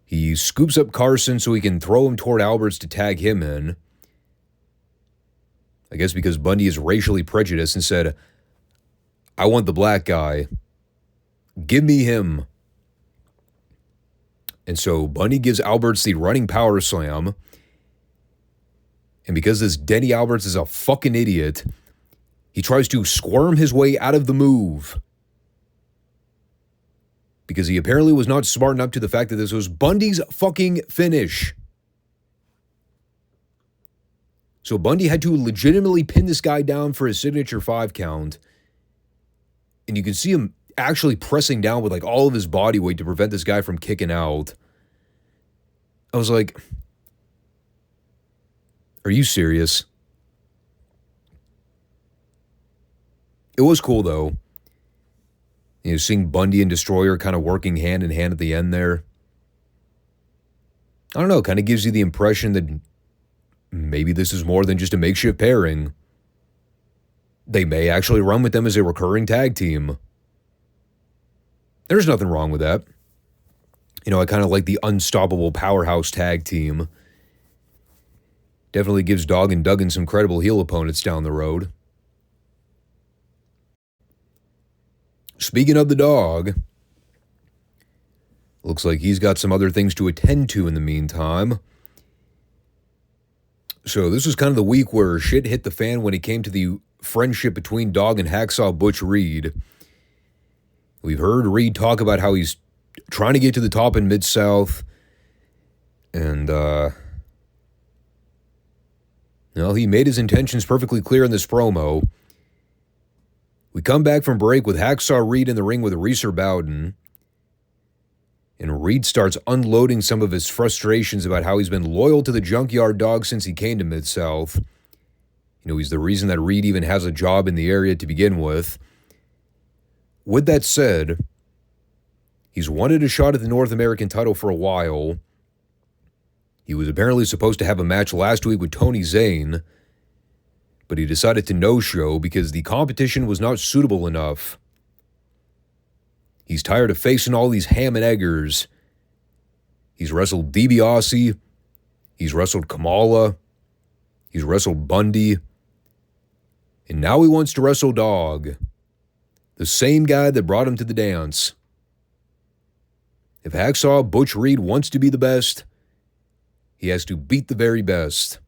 He scoops up Carson so he can throw him toward Alberts to tag him in. I guess because Bundy is racially prejudiced and said, I want the black guy. Give me him. And so Bundy gives Alberts the running power slam. And because this Denny Alberts is a fucking idiot, he tries to squirm his way out of the move. Because he apparently was not smart enough to the fact that this was Bundy's fucking finish. So Bundy had to legitimately pin this guy down for his signature 5 count. And you can see him actually pressing down with like all of his body weight to prevent this guy from kicking out. I was like, are you serious? It was cool though. You know, seeing Bundy and Destroyer kind of working hand in hand at the end there. I don't know, kind of gives you the impression that maybe this is more than just a makeshift pairing. They may actually run with them as a recurring tag team. There's nothing wrong with that. You know, I kind of like the unstoppable powerhouse tag team. Definitely gives Dog and Duggan some credible heel opponents down the road. Speaking of the Dog, looks like he's got some other things to attend to in the meantime. So this was kind of the week where shit hit the fan when it came to the friendship between Dog and Hacksaw Butch Reed. We've heard Reed talk about how he's trying to get to the top in Mid-South. And, well, he made his intentions perfectly clear in this promo. We come back from break with Hacksaw Reed in the ring with Reeser Bowden. And Reed starts unloading some of his frustrations about how he's been loyal to the Junkyard Dog since he came to Mid-South. You know, he's the reason that Reed even has a job in the area to begin with. With that said, he's wanted a shot at the North American title for a while. He was apparently supposed to have a match last week with Tony Zane, but he decided to no-show because the competition was not suitable enough. He's tired of facing all these ham and eggers. He's wrestled DiBiase. He's wrestled Kamala. He's wrestled Bundy. And now he wants to wrestle Dog. The same guy that brought him to the dance. If Hacksaw Butch Reed wants to be the best, he has to beat the very best.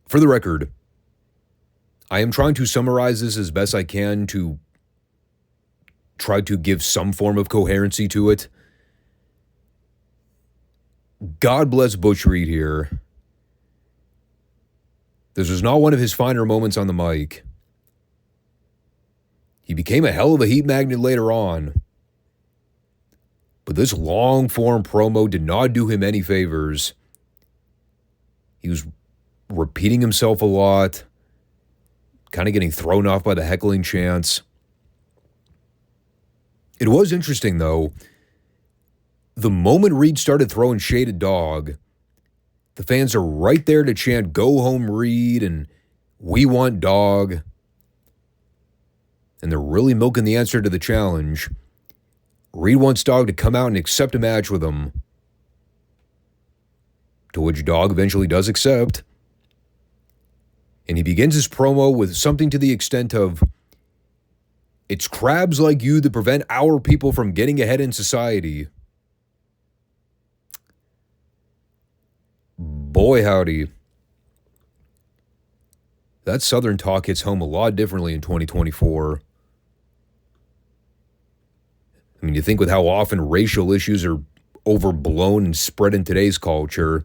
For the record, I am trying to summarize this as best I can to try to give some form of coherency to it. God bless Butch Reed here. This was not one of his finer moments on the mic. He became a hell of a heat magnet later on. But this long-form promo did not do him any favors. He was repeating himself a lot, kind of getting thrown off by the heckling chants. It was interesting, though. The moment Reed started throwing shade at Dog, the fans are right there to chant, "Go home, Reed," and "We want Dog." And they're really milking the answer to the challenge. Reed wants Dog to come out and accept a match with him. To which Dog eventually does accept. And he begins his promo with something to the extent of, "It's crabs like you that prevent our people from getting ahead in society." Boy, howdy. That Southern talk hits home a lot differently in 2024. I mean, you think with how often racial issues are overblown and spread in today's culture.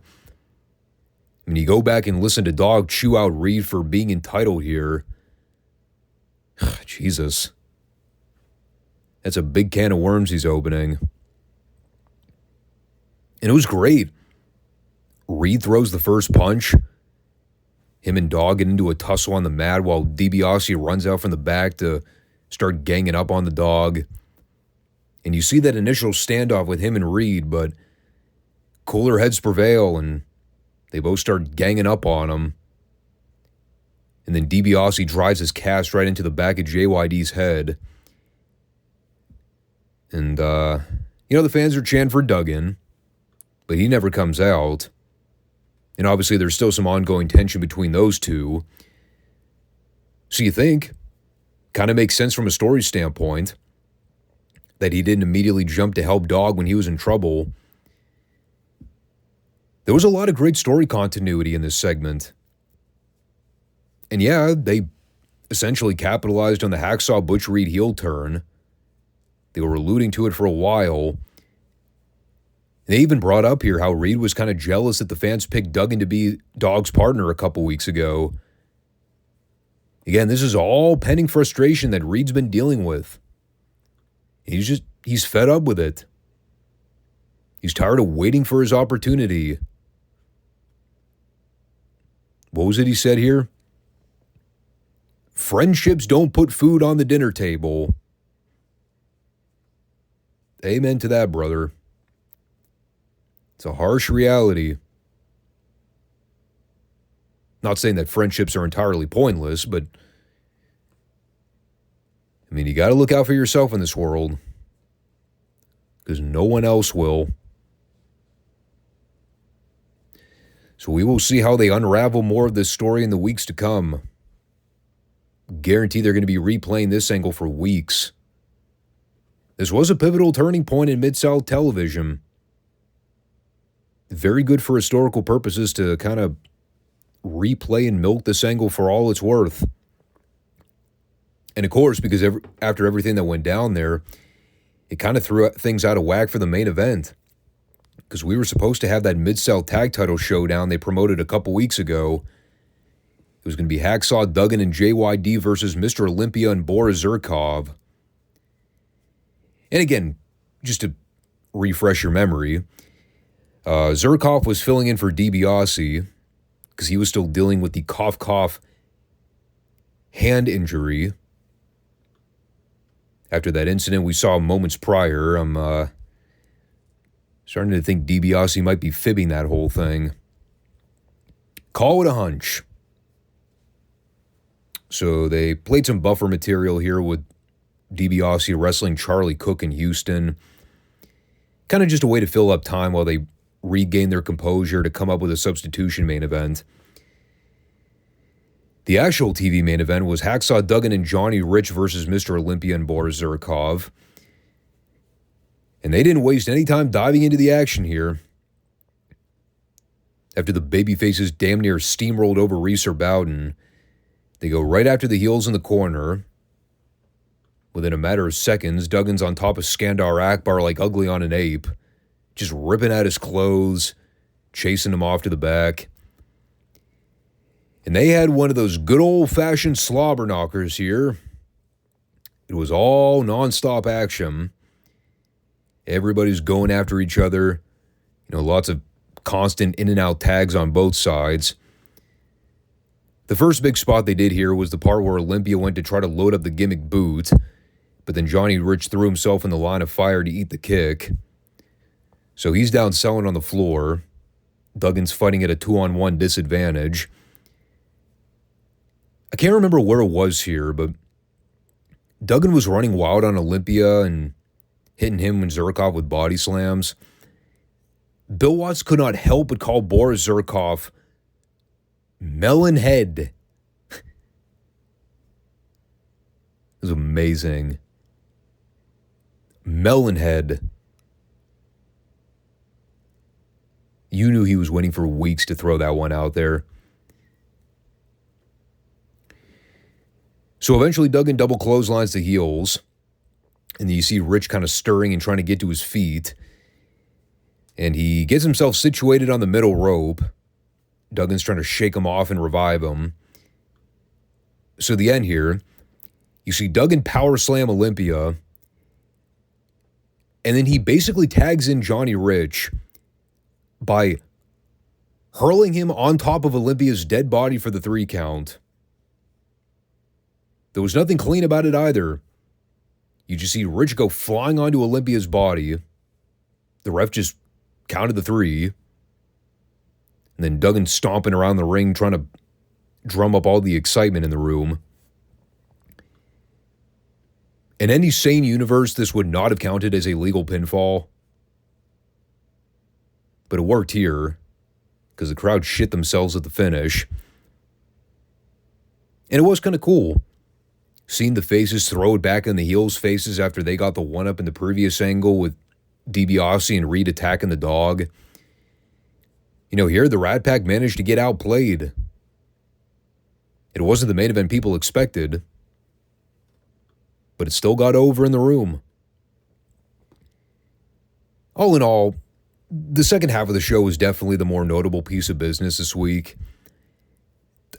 I mean, you go back and listen to Dog chew out Reed for being entitled here. Jesus. That's a big can of worms he's opening. And it was great. Reed throws the first punch. Him and Dog get into a tussle on the mat while DiBiase runs out from the back to start ganging up on the Dog. And you see that initial standoff with him and Reed, but cooler heads prevail, and they both start ganging up on him. And then DiBiase drives his cast right into the back of JYD's head. And, the fans are chanting for Duggan, but he never comes out. And obviously there's still some ongoing tension between those two. So you think, kind of makes sense from a story standpoint, that he didn't immediately jump to help Dog when he was in trouble. There was a lot of great story continuity in this segment. And yeah, they essentially capitalized on the Hacksaw Butch Reed heel turn. They were alluding to it for a while. They even brought up here how Reed was kind of jealous that the fans picked Duggan to be Dog's partner a couple weeks ago. Again, this is all pending frustration that Reed's been dealing with. He's fed up with it. He's tired of waiting for his opportunity. What was it he said here? Friendships don't put food on the dinner table. Amen to that, brother. It's a harsh reality. Not saying that friendships are entirely pointless, but I mean, you got to look out for yourself in this world, because no one else will. So we will see how they unravel more of this story in the weeks to come. Guarantee they're going to be replaying this angle for weeks. This was a pivotal turning point in Mid-South television. Very good for historical purposes to kind of replay and milk this angle for all it's worth. And of course, because after everything that went down there, it kind of threw things out of whack for the main event. Because we were supposed to have that Mid-South tag title showdown they promoted a couple weeks ago. It was going to be Hacksaw Duggan and JYD versus Mr. Olympia and Boris Zurkov. And again, just to refresh your memory, Zurkov was filling in for DiBiase because he was still dealing with the cough hand injury. After that incident we saw moments prior, I'm starting to think DiBiase might be fibbing that whole thing. Call it a hunch. So they played some buffer material here with DiBiase wrestling Charlie Cook in Houston. Kind of just a way to fill up time while they regain their composure to come up with a substitution main event. The actual TV main event was Hacksaw Duggan and Johnny Rich versus Mr. Olympia and Boris Zurkov. And they didn't waste any time diving into the action here. After the babyfaces damn near steamrolled over Reeser Bowden, they go right after the heels in the corner. Within a matter of seconds, Duggan's on top of Skandar Akbar like Ugly on an Ape, just ripping at his clothes, chasing him off to the back. And they had one of those good old-fashioned slobber knockers here. It was all nonstop action. Everybody's going after each other. Lots of constant in and out tags on both sides. The first big spot they did here was the part where Olympia went to try to load up the gimmick boot, but then Johnny Rich threw himself in the line of fire to eat the kick. So he's down selling on the floor. Duggan's fighting at a 2-on-1 disadvantage. I can't remember where it was here, but Duggan was running wild on Olympia and hitting him and Zurkov with body slams. Bill Watts could not help but call Boris Zurkov Melonhead was amazing. Melonhead. You knew he was waiting for weeks to throw that one out there. So eventually Duggan double clotheslines the heels. And then you see Rich kind of stirring and trying to get to his feet. And he gets himself situated on the middle rope. Duggan's trying to shake him off and revive him. So the end here, you see Duggan power slam Olympia. And then he basically tags in Johnny Rich by hurling him on top of Olympia's dead body for the 3 count. There was nothing clean about it either. You just see Rich go flying onto Olympia's body. The ref just counted the 3. And then Duggan stomping around the ring trying to drum up all the excitement in the room. In any sane universe, this would not have counted as a legal pinfall. But it worked here because the crowd shit themselves at the finish. And it was kind of cool. Seeing the faces throw it back in the heels' faces after they got the one-up in the previous angle with DiBiase and Reed attacking the dog. You know, here the Rat Pack managed to get outplayed. It wasn't the main event people expected, but it still got over in the room. All in all, the second half of the show was definitely the more notable piece of business this week.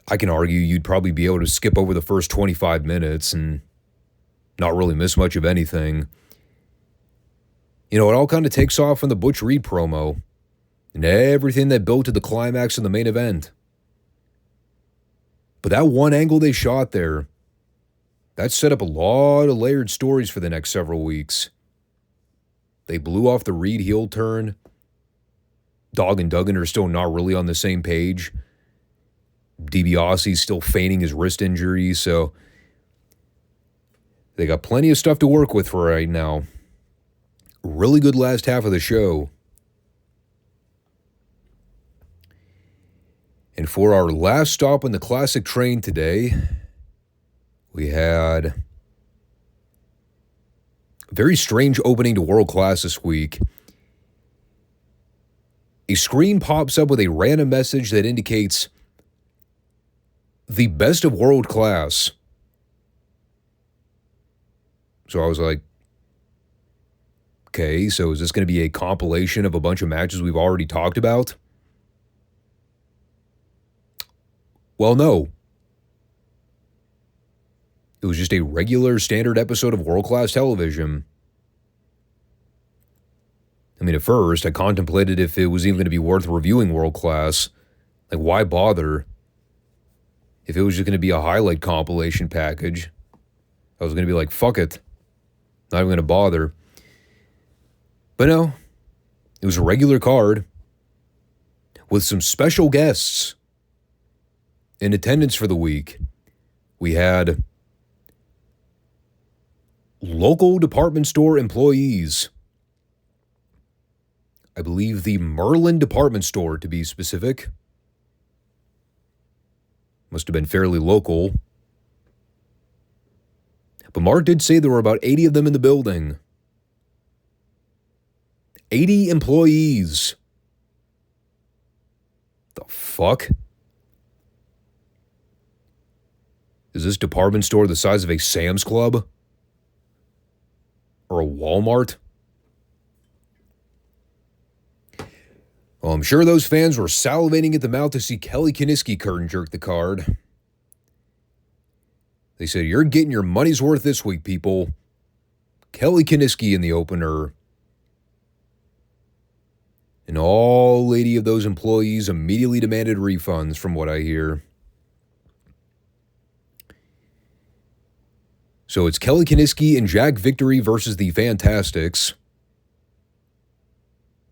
I can argue you'd probably be able to skip over the first 25 minutes and not really miss much of anything. You know, it all kind of takes off from the Butch Reed promo and everything that built to the climax in the main event. But that one angle they shot there, that set up a lot of layered stories for the next several weeks. They blew off the Reed heel turn. Dog and Duggan are still not really on the same page. DiBiase's still feigning his wrist injury, so they got plenty of stuff to work with for right now. Really good last half of the show. And for our last stop on the classic train today, we had a very strange opening to World Class this week. A screen pops up with a random message that indicates the best of World Class. So I was like, okay, so is this going to be a compilation of a bunch of matches we've already talked about? Well, no. It was just a regular standard episode of World Class Television. I mean, at first, I contemplated if it was even going to be worth reviewing World Class. Like, why bother? If it was just going to be a highlight compilation package, I was going to be like, fuck it. Not even going to bother. But no, it was a regular card with some special guests in attendance for the week. We had local department store employees. I believe the Merlin department store, to be specific. Must have been fairly local. But Mark did say there were about 80 of them in the building. 80 employees. The fuck? Is this department store the size of a Sam's Club? Or a Walmart? Well, I'm sure those fans were salivating at the mouth to see Kelly Kiniski curtain jerk the card. They said, you're getting your money's worth this week, people. Kelly Kiniski in the opener. And all 80 of those employees immediately demanded refunds, from what I hear. So it's Kelly Kiniski and Jack Victory versus the Fantastics.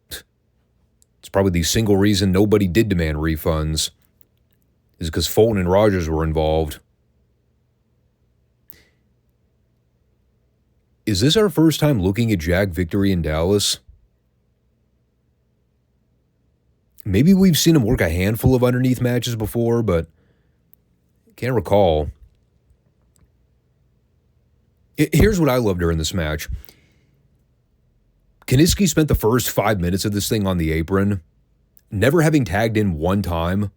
It's probably the single reason nobody did demand refunds is because Fulton and Rogers were involved. Is this our first time looking at Jack Victory in Dallas? Maybe we've seen him work a handful of underneath matches before, but can't recall. Here's what I loved during this match. Kiniski spent the first 5 minutes of this thing on the apron, never having tagged in one time.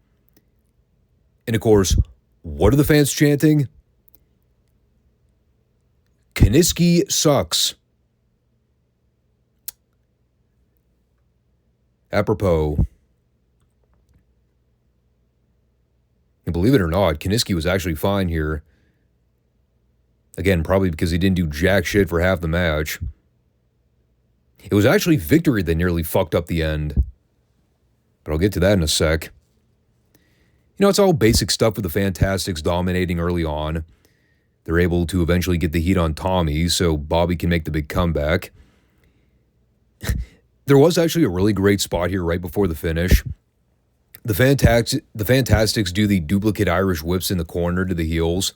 And of course, what are the fans chanting? Kiniski sucks. Apropos, and believe it or not, Kiniski was actually fine here. Again, probably because he didn't do jack shit for half the match. It was actually Victory that nearly fucked up the end. But I'll get to that in a sec. You know, it's all basic stuff with the Fantastics dominating early on. They're able to eventually get the heat on Tommy, so Bobby can make the big comeback. There was actually a really great spot here right before the finish. The Fantastics do the duplicate Irish whips in the corner to the heels.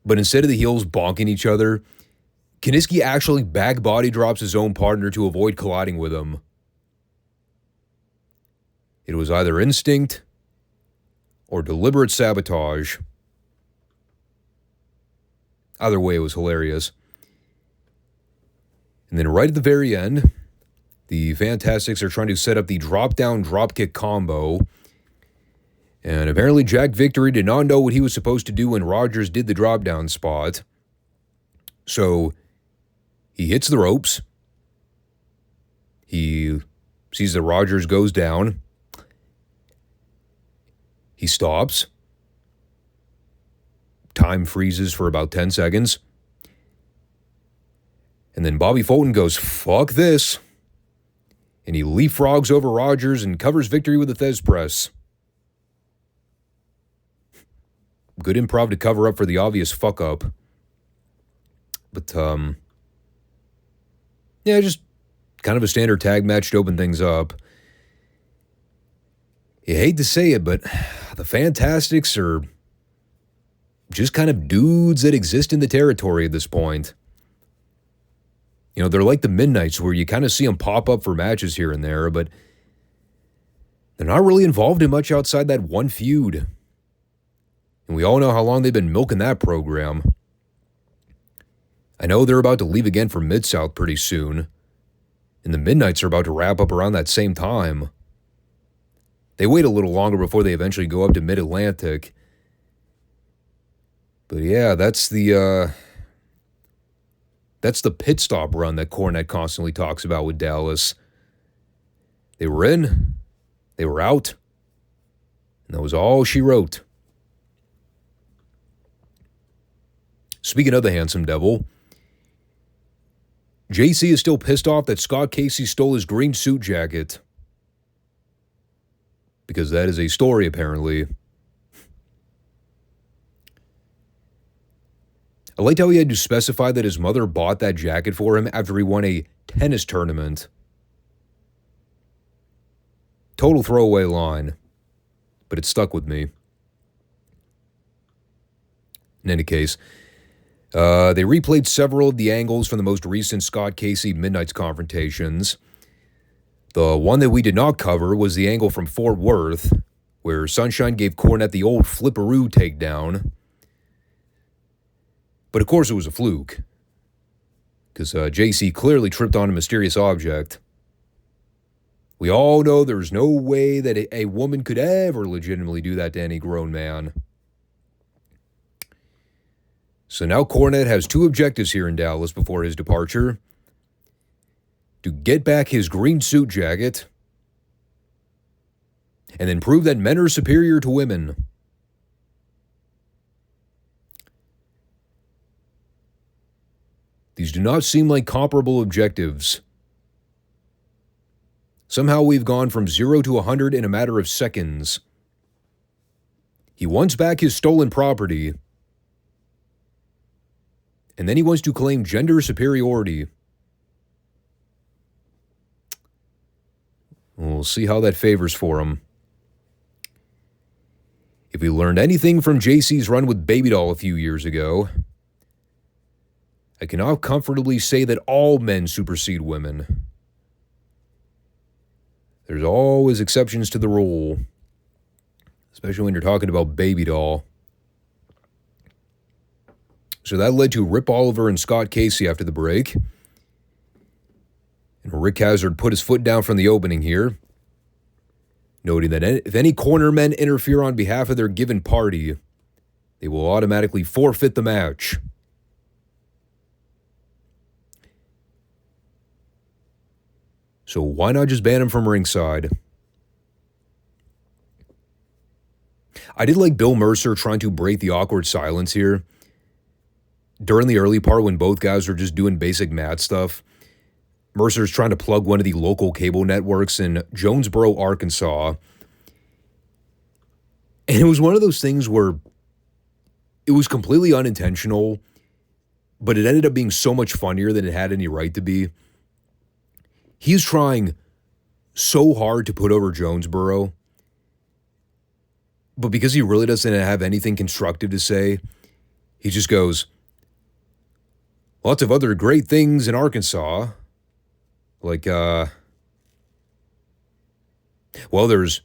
But instead of the heels bonking each other, Kiniski actually back body drops his own partner to avoid colliding with him. It was either instinct or deliberate sabotage. Either way, it was hilarious. And then right at the very end, the Fantastics are trying to set up the drop-down drop-kick combo. And apparently Jack Victory did not know what he was supposed to do when Rogers did the drop-down spot. So he hits the ropes. He sees that Rogers goes down. He stops. Time freezes for about 10 seconds. And then Bobby Fulton goes, fuck this. And he leapfrogs over Rogers and covers Victory with a Thez press. Good improv to cover up for the obvious fuck up. But, yeah, just kind of a standard tag match to open things up. You hate to say it, but the Fantastics are just kind of dudes that exist in the territory at this point. You know, they're like the Midnights where you kind of see them pop up for matches here and there, but they're not really involved in much outside that one feud. And we all know how long they've been milking that program. I know they're about to leave again for Mid-South pretty soon, and the Midnights are about to wrap up around that same time. They wait a little longer before they eventually go up to Mid-Atlantic. But yeah, that's the pit stop run that Cornette constantly talks about with Dallas. They were in, they were out, and that was all she wrote. Speaking of the Handsome Devil, JC is still pissed off that Scott Casey stole his green suit jacket. Because that is a story, apparently. I liked how he had to specify that his mother bought that jacket for him after he won a tennis tournament. Total throwaway line, but it stuck with me. In any case, they replayed several of the angles from the most recent Scott Casey Midnight's confrontations. The one that we did not cover was the angle from Fort Worth, where Sunshine gave Cornette the old flipperoo takedown. But of course it was a fluke, because JC clearly tripped on a mysterious object. We all know there's no way that a woman could ever legitimately do that to any grown man. So now Cornette has two objectives here in Dallas before his departure. To get back his green suit jacket, and then prove that men are superior to women. These do not seem like comparable objectives. Somehow we've gone from 0 to 100 in a matter of seconds. He wants back his stolen property, and then he wants to claim gender superiority. We'll see how that favors for him. If we learned anything from JC's run with Baby Doll a few years ago, I cannot comfortably say that all men supersede women. There's always exceptions to the rule, especially when you're talking about Baby Doll. So that led to Rip Oliver and Scott Casey after the break. And Rick Hazard put his foot down from the opening here, noting that if any cornermen interfere on behalf of their given party, they will automatically forfeit the match. So why not just ban him from ringside? I did like Bill Mercer trying to break the awkward silence here. During the early part when both guys were just doing basic mat stuff, Mercer's trying to plug one of the local cable networks in Jonesboro, Arkansas. And it was one of those things where it was completely unintentional, but it ended up being so much funnier than it had any right to be. He's trying so hard to put over Jonesboro, but because he really doesn't have anything constructive to say, he just goes, lots of other great things in Arkansas. Like, well, there's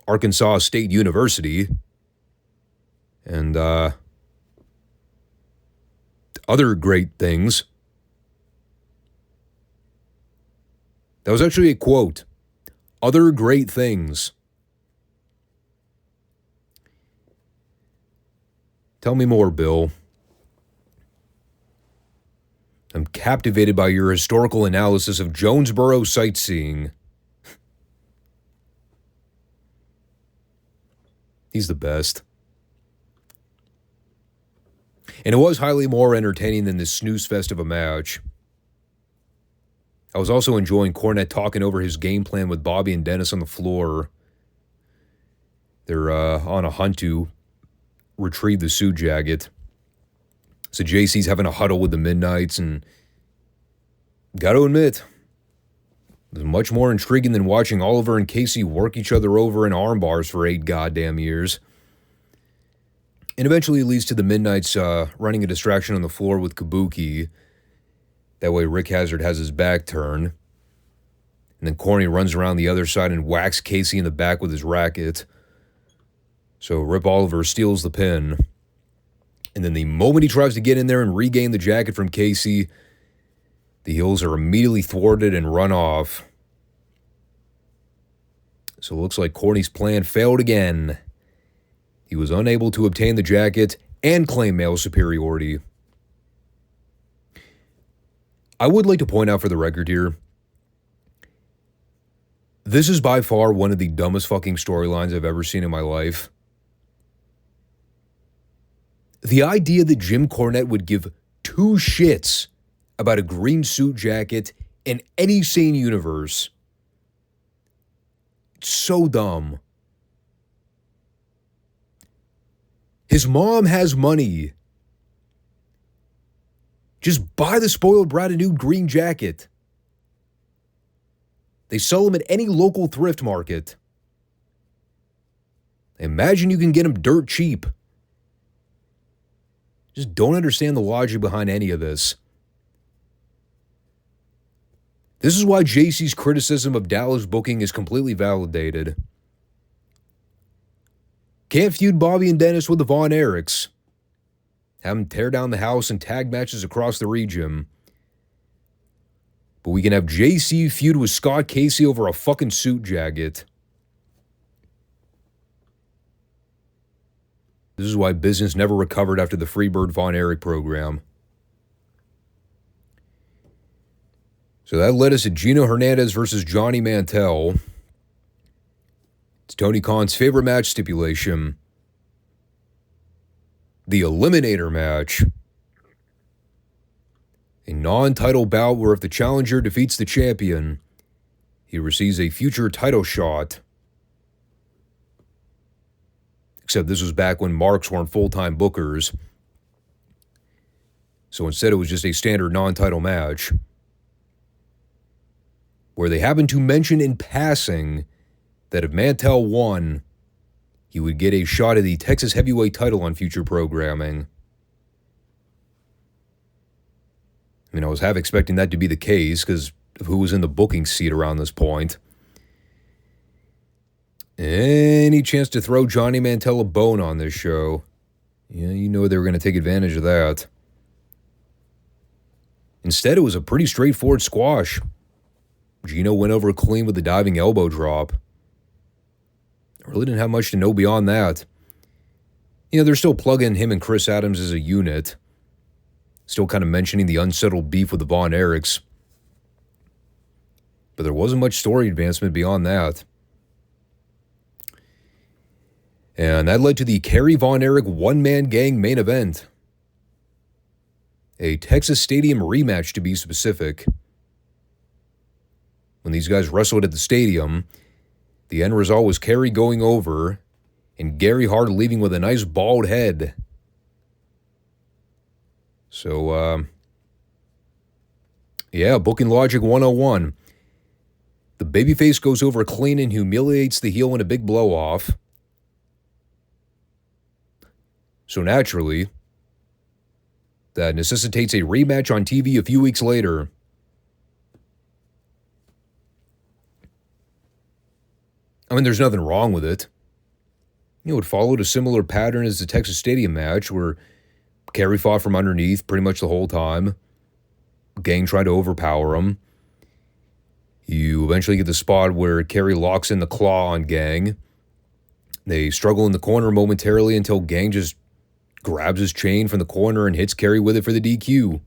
Arkansas State University and other great things. That was actually a quote. Other great things. Tell me more, Bill. I'm captivated by your historical analysis of Jonesboro sightseeing. He's the best. And it was highly more entertaining than this snooze fest of a match. I was also enjoying Cornette talking over his game plan with Bobby and Dennis on the floor. They're on a hunt to retrieve the suit jacket. So JC's having a huddle with the Midnights, and got to admit, it was much more intriguing than watching Oliver and Casey work each other over in arm bars for 8 goddamn years. And eventually it leads to the Midnights running a distraction on the floor with Kabuki. That way Rick Hazard has his back turned. And then Corny runs around the other side and whacks Casey in the back with his racket. So Rip Oliver steals the pin. And then the moment he tries to get in there and regain the jacket from Casey, the heels are immediately thwarted and run off. So it looks like Corny's plan failed again. He was unable to obtain the jacket and claim male superiority. I would like to point out for the record here, this is by far one of the dumbest fucking storylines I've ever seen in my life. The idea that Jim Cornette would give 2 shits about a green suit jacket in any sane universe. It's so dumb. His mom has money. Just buy the spoiled brat a new green jacket. They sell them at any local thrift market. Imagine you can get them dirt cheap. Just don't understand the logic behind any of this. This is why JC's criticism of Dallas booking is completely validated. Can't feud Bobby and Dennis with the Von Erichs. Have them tear down the house and tag matches across the region. But we can have JC feud with Scott Casey over a fucking suit jacket. This is why business never recovered after the Freebird Von Erich program. So that led us to Gino Hernandez versus Johnny Mantell. It's Tony Khan's favorite match stipulation. The Eliminator match. A non-title bout where if the challenger defeats the champion, he receives a future title shot. Except this was back when marks weren't full-time bookers. So instead it was just a standard non-title match, where they happened to mention in passing that if Mantell won, he would get a shot at the Texas Heavyweight title on future programming. I mean, I was half expecting that to be the case because of who was in the booking seat around this point. Any chance to throw Johnny Mantell a bone on this show? Yeah, you know they were going to take advantage of that. Instead, it was a pretty straightforward squash. Gino went over clean with the diving elbow drop. I really didn't have much to know beyond that. You know, they're still plugging him and Chris Adams as a unit. Still kind of mentioning the unsettled beef with the Von Erichs. But there wasn't much story advancement beyond that. And that led to the Kerry Von Erich one-man gang main event. A Texas Stadium rematch, to be specific. When these guys wrestled at the stadium, the end result was Kerry going over and Gary Hart leaving with a nice bald head. So, yeah, booking logic 101. The babyface goes over clean and humiliates the heel in a big blow-off. So naturally, that necessitates a rematch on TV a few weeks later. I mean, there's nothing wrong with it. You know, it followed a similar pattern as the Texas Stadium match where Kerry fought from underneath pretty much the whole time. Gang tried to overpower him. You eventually get the spot where Kerry locks in the claw on Gang. They struggle in the corner momentarily until Gang just grabs his chain from the corner and hits Kerry with it for the DQ.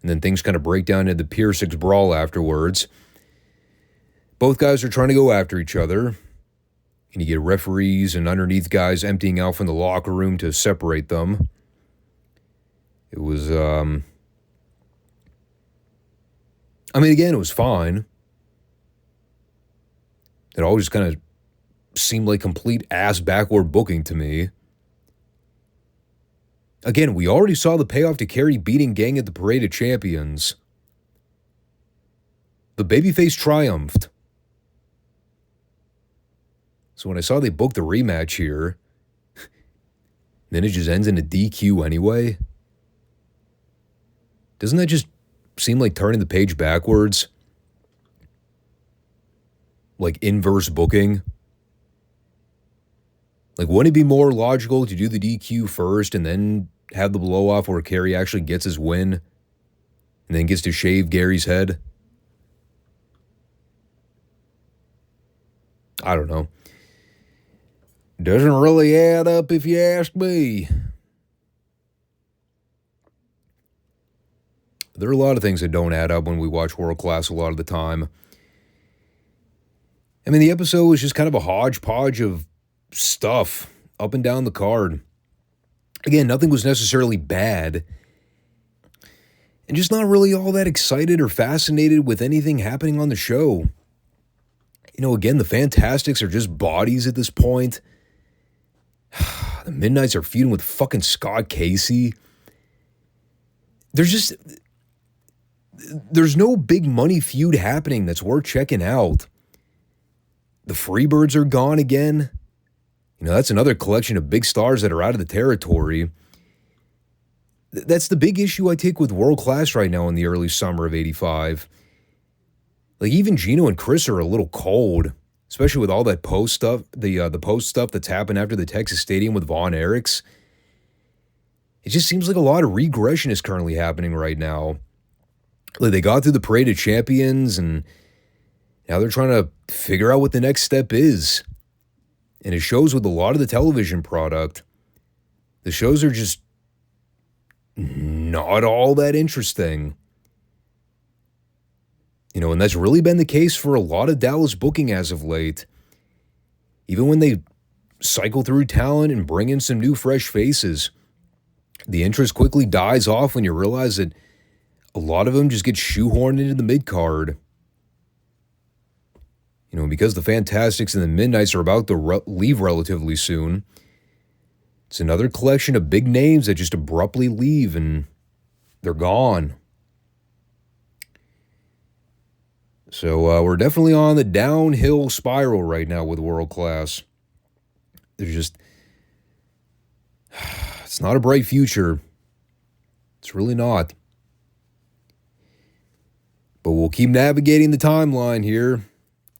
And then things kind of break down into the Pier 6 brawl afterwards. Both guys are trying to go after each other. And you get referees and underneath guys emptying out from the locker room to separate them. It was, I mean, again, it was fine. It all just kind of seemed like complete ass backward booking to me. Again, we already saw the payoff to Kerry beating Gang at the Parade of Champions. The babyface triumphed. So when I saw they booked the rematch here, then it just ends in a DQ anyway. Doesn't that just seem like turning the page backwards? Like inverse booking? Like, wouldn't it be more logical to do the DQ first and then have the blow-off where Kerry actually gets his win and then gets to shave Gary's head? I don't know. Doesn't really add up if you ask me. There are a lot of things that don't add up when we watch World Class a lot of the time. I mean, the episode was just kind of a hodgepodge of stuff up and down the card. Again, nothing was necessarily bad. And just not really all that excited or fascinated with anything happening on the show. You know, again, the Fantastics are just bodies at this point. The Midnights are feuding with fucking Scott Casey. There's no big money feud happening that's worth checking out. The Freebirds are gone again. You know, that's another collection of big stars that are out of the territory. That's the big issue I take with World Class right now in the early summer of 85. Like, even Gino and Chris are a little cold, especially with all that post stuff, the post stuff that's happened after the Texas Stadium with Von Erichs. It just seems like a lot of regression is currently happening right now. Like, they got through the Parade of Champions, and now they're trying to figure out what the next step is. And it shows with a lot of the television product. The shows are just not all that interesting. You know, and that's really been the case for a lot of Dallas booking as of late. Even when they cycle through talent and bring in some new fresh faces, the interest quickly dies off when you realize that a lot of them just get shoehorned into the mid-card. You know, because the Fantastics and the Midnights are about to leave relatively soon, it's another collection of big names that just abruptly leave and they're gone. So we're definitely on the downhill spiral right now with World Class. There's just, it's not a bright future. It's really not. But we'll keep navigating the timeline here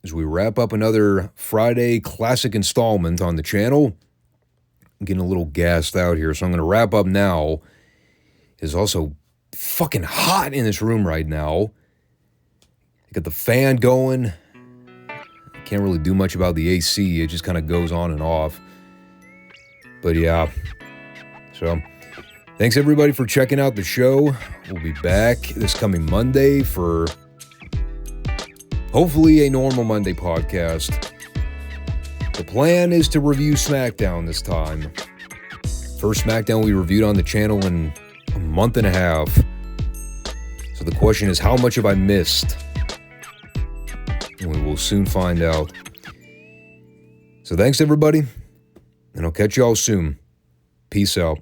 as we wrap up another Friday classic installment on the channel. I'm getting a little gassed out here, so I'm going to wrap up now. It's also fucking hot in this room right now. I got the fan going. I can't really do much about the AC. It just kind of goes on and off. But yeah. So, thanks everybody for checking out the show. We'll be back this coming Monday for hopefully a normal Monday podcast. The plan is to review SmackDown this time. First SmackDown we reviewed on the channel in a month and a half. So the question is, how much have I missed? And we will soon find out. So thanks everybody, and I'll catch y'all soon. Peace out.